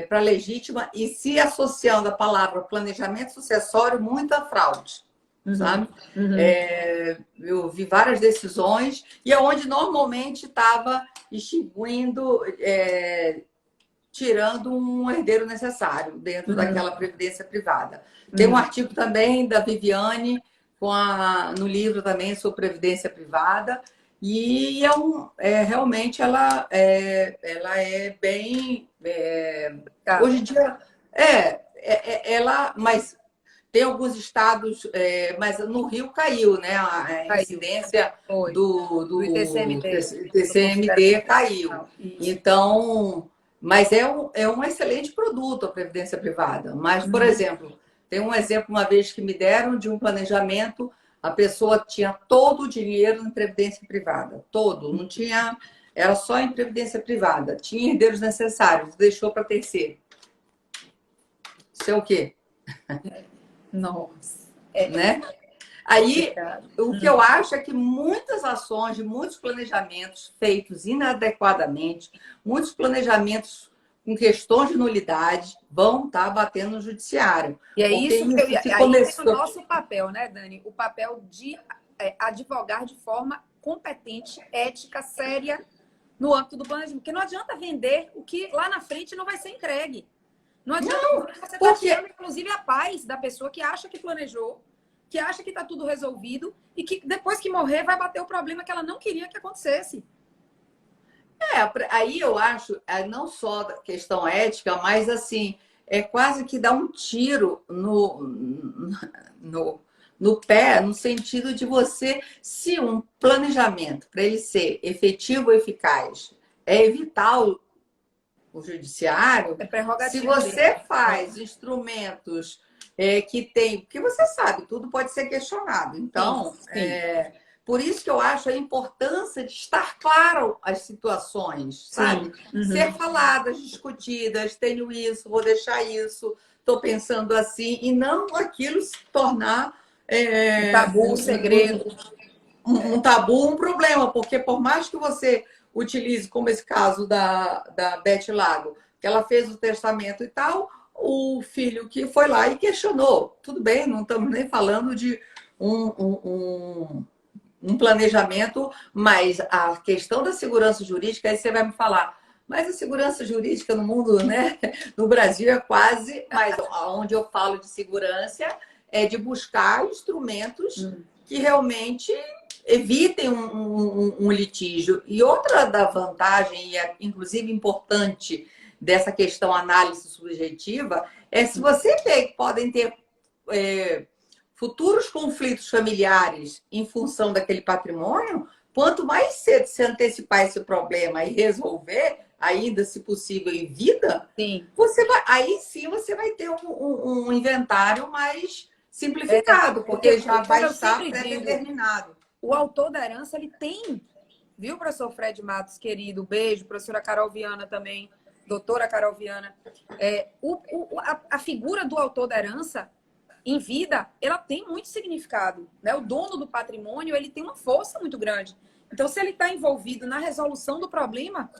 para legítima e se associando a palavra planejamento sucessório muito a fraude. Sabe? Eu vi várias decisões e é onde normalmente estava extinguindo, tirando um herdeiro necessário dentro daquela previdência privada. Tem um artigo também da Viviane no livro também sobre previdência privada e realmente ela é bem hoje em dia mas tem alguns estados, mas no Rio caiu, né? A incidência do ITCMD caiu. Então, mas é um excelente produto a previdência privada. Mas, por exemplo, tem um exemplo uma vez que me deram de um planejamento, a pessoa tinha todo o dinheiro em previdência privada, todo, não tinha, era só em previdência privada, tinha herdeiros necessários, deixou para terceiro. Isso é o quê? Nossa. Né? Aí, o que eu acho é que muitas ações, muitos planejamentos feitos inadequadamente, muitos planejamentos com questões de nulidade, vão estar batendo no judiciário. E é porque isso que se aí começou... é o nosso papel, né, Dani? O papel de advogar de forma competente, ética, séria, no âmbito do planejamento. Porque não adianta vender o que lá na frente não vai ser entregue. Não adianta você estar tirando, inclusive, a paz da pessoa que acha que planejou, que acha que está tudo resolvido e que depois que morrer vai bater o problema que ela não queria que acontecesse. Aí eu acho, não só da questão ética, mas assim, é quase que dar um tiro no pé, no sentido de você, se um planejamento, para ele ser efetivo e eficaz, é evitar o judiciário, se você faz instrumentos que tem, porque você sabe, tudo pode ser questionado. Então, sim. por isso que eu acho a importância de estar claro as situações, sabe? Uhum. Ser faladas, discutidas, tenho isso, vou deixar isso, estou pensando assim, e não aquilo se tornar tabu, segredo. Um tabu, um problema, porque por mais que você utilize, como esse caso da Beth Lago, que ela fez o testamento e tal, o filho que foi lá e questionou. Tudo bem, não estamos nem falando de um planejamento, mas a questão da segurança jurídica, aí você vai me falar, mas a segurança jurídica no mundo, né? No Brasil é quase, mas onde eu falo de segurança é de buscar instrumentos que realmente evitem um litígio. E outra da vantagem, e é inclusive importante dessa questão análise subjetiva, é se você vê que podem ter futuros conflitos familiares em função daquele patrimônio, quanto mais cedo se antecipar esse problema e resolver, ainda se possível em vida, aí sim você vai ter um inventário mais simplificado, porque já vai estar pré-determinado. O autor da herança, ele tem, viu, professor Fred Matos, querido, beijo, professora Carol Viana também, doutora Carol Viana, a figura do autor da herança, em vida, ela tem muito significado, né? O dono do patrimônio, ele tem uma força muito grande. Então, se ele está envolvido na resolução do problema,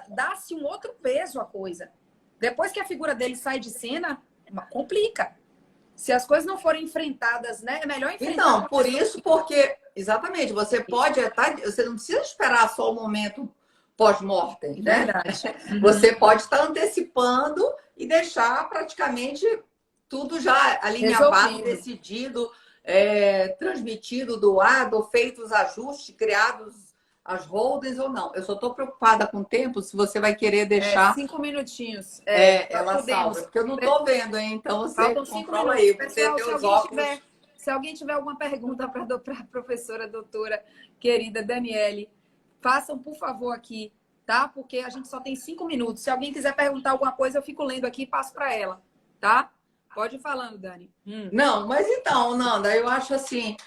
dá-se um outro peso à coisa. Depois que a figura dele sai de cena, complica. Se as coisas não forem enfrentadas, né? É melhor enfrentar. Então, por isso, porque, exatamente, você pode você não precisa esperar só o momento pós-mortem, né? Verdade. Você pode estar antecipando e deixar praticamente tudo já alinhavado, decidido, transmitido, doado, feitos os ajustes, criados as holdings ou não. Eu só estou preocupada com o tempo, se você vai querer deixar... 5 minutinhos. Ela salva, porque eu não estou vendo, hein? Então você controla aí. Pessoal, se alguém tiver alguma pergunta para a professora, doutora, querida Daniele, façam, por favor, aqui, tá? Porque a gente só tem 5 minutos. Se alguém quiser perguntar alguma coisa, eu fico lendo aqui e passo para ela, tá? Pode ir falando, Dani. Não, mas então, Nanda, eu acho assim,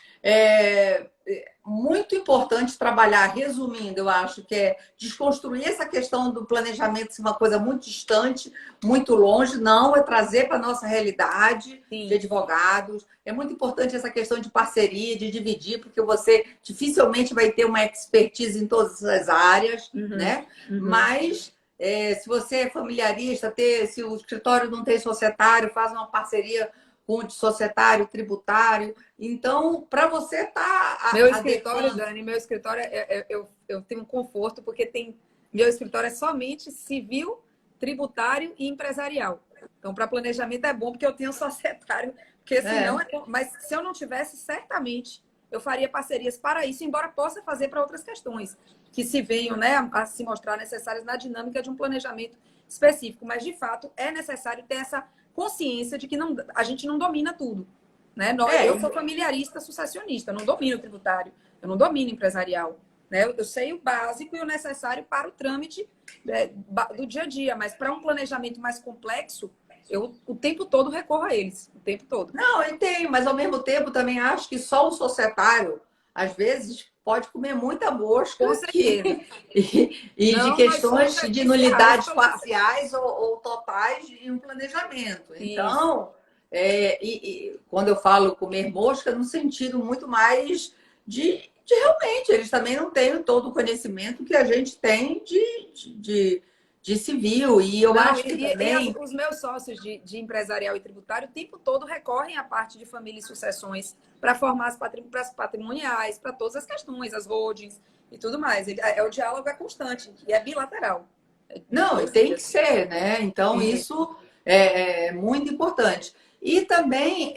muito importante trabalhar, resumindo, eu acho que é desconstruir essa questão do planejamento ser uma coisa muito distante, muito longe, não, é trazer para a nossa realidade de advogados. É muito importante essa questão de parceria, de dividir, porque você dificilmente vai ter uma expertise em todas as áreas, né? Mas... se você é familiarista, se o escritório não tem societário, faz uma parceria com o societário, tributário. Então, para você estar... Meu escritório, Dani, eu tenho um conforto, porque meu escritório é somente civil, tributário e empresarial. Então, para planejamento é bom, porque eu tenho societário, porque senão mas se eu não tivesse, certamente eu faria parcerias para isso, embora possa fazer para outras questões que se venham, né, a se mostrar necessárias na dinâmica de um planejamento específico. Mas, de fato, é necessário ter essa consciência de que a gente não domina tudo. Né? Eu sou familiarista sucessionista, eu não domino o tributário, eu não domino o empresarial. Né? Eu sei o básico e o necessário para o trâmite do dia a dia, mas para um planejamento mais complexo, eu o tempo todo recorro a eles, o tempo todo. Não, eu tenho, mas ao mesmo tempo também acho que só o societário, às vezes, pode comer muita mosca. Com certeza. E de questões de nulidades parciais ou totais em um planejamento. Isso. Então, quando eu falo comer mosca, no sentido muito mais de realmente, eles também não têm todo o conhecimento que a gente tem de de civil. E eu acho que também... os meus sócios de empresarial e tributário o tempo todo recorrem à parte de família e sucessões para formar as patrimoniais, para todas as questões, as holdings e tudo mais. O diálogo é constante e é bilateral. Não, tem que ser, né? Então, isso é muito importante. E também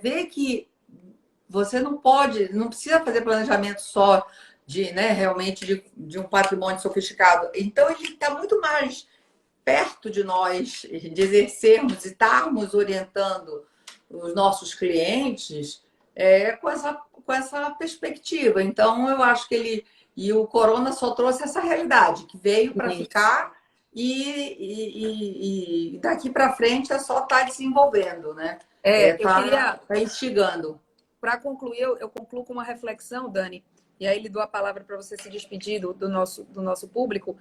ver que você não precisa fazer planejamento só realmente de um patrimônio sofisticado. Então, ele está muito mais perto de nós, de exercermos e estarmos orientando os nossos clientes com essa perspectiva. Então, eu acho que e o Corona só trouxe essa realidade, que veio para ficar e daqui para frente é só estar desenvolvendo, né? Eu queria... Tá instigando. Para concluir, eu concluo com uma reflexão, Dani, e aí lhe dou a palavra para você se despedir do nosso público.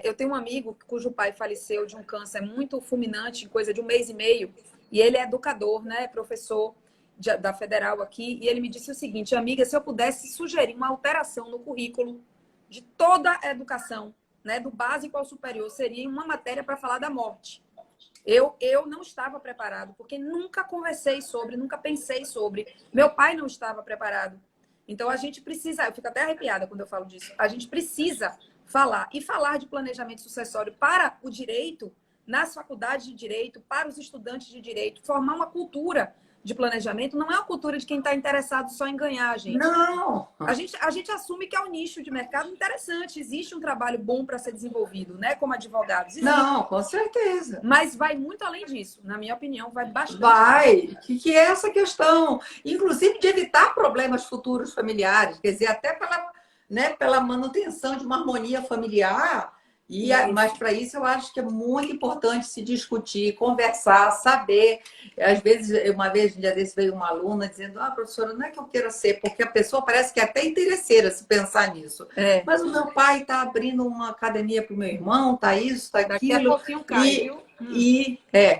Eu tenho um amigo cujo pai faleceu de um câncer muito fulminante, coisa de 1 mês e meio, e ele é educador, né, professor da Federal aqui, e ele me disse o seguinte: amiga, se eu pudesse sugerir uma alteração no currículo de toda a educação, né, do básico ao superior, seria uma matéria para falar da morte. Eu não estava preparado, porque nunca conversei sobre, nunca pensei sobre. Meu pai não estava preparado. Então, a gente precisa... Eu fico até arrepiada quando eu falo disso. A gente precisa falar. E falar de planejamento sucessório para o direito, nas faculdades de direito, para os estudantes de direito. Formar uma cultura de planejamento não é uma cultura de quem está interessado só em ganhar, gente. Não! A gente assume que é um nicho de mercado interessante. Existe um trabalho bom para ser desenvolvido, né? Como advogados. Existe. Não, com certeza. Mas vai muito além disso. Na minha opinião, vai bastante. Vai. Que é essa questão. Inclusive de evitar problemas futuros familiares. Quer dizer, até pela manutenção de uma harmonia familiar. Mas para isso eu acho que é muito importante se discutir, conversar, saber. Às vezes, um dia desse veio uma aluna dizendo: professora, não é que eu queira ser, porque a pessoa parece que é até interesseira se pensar nisso. Mas o meu pai está abrindo uma academia para o meu irmão, está isso, está aquilo. Daqui a pouquinho cai, viu?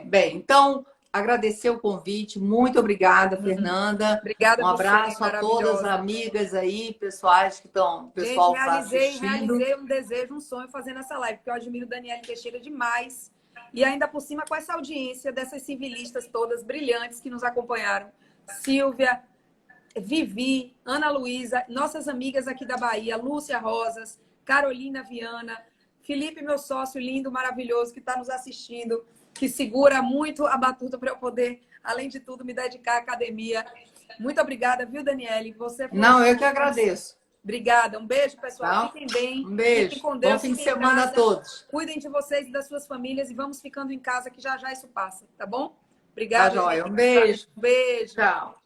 Bem, então, agradecer o convite. Muito obrigada, Fernanda. Obrigada. Um abraço a todas as amigas aí, pessoais que estão, pessoal que está assistindo. Realizei um desejo, um sonho fazendo essa live, porque eu admiro Daniele Teixeira demais. E ainda por cima com essa audiência dessas civilistas todas brilhantes que nos acompanharam. Silvia, Vivi, Ana Luísa, nossas amigas aqui da Bahia, Lúcia Rosas, Carolina Viana, Felipe, meu sócio lindo, maravilhoso, que está nos assistindo, que segura muito a batuta para eu poder, além de tudo, me dedicar à academia. Muito obrigada, viu, Daniele? Não, eu que agradeço. Obrigada. Um beijo, pessoal. Fiquem bem. Um beijo. Fiquem com Deus. Bom fim de semana a todos. Cuidem de vocês e das suas famílias e vamos ficando em casa, que já já isso passa, tá bom? Obrigada. Tá joia. Um beijo. Um beijo. Tchau.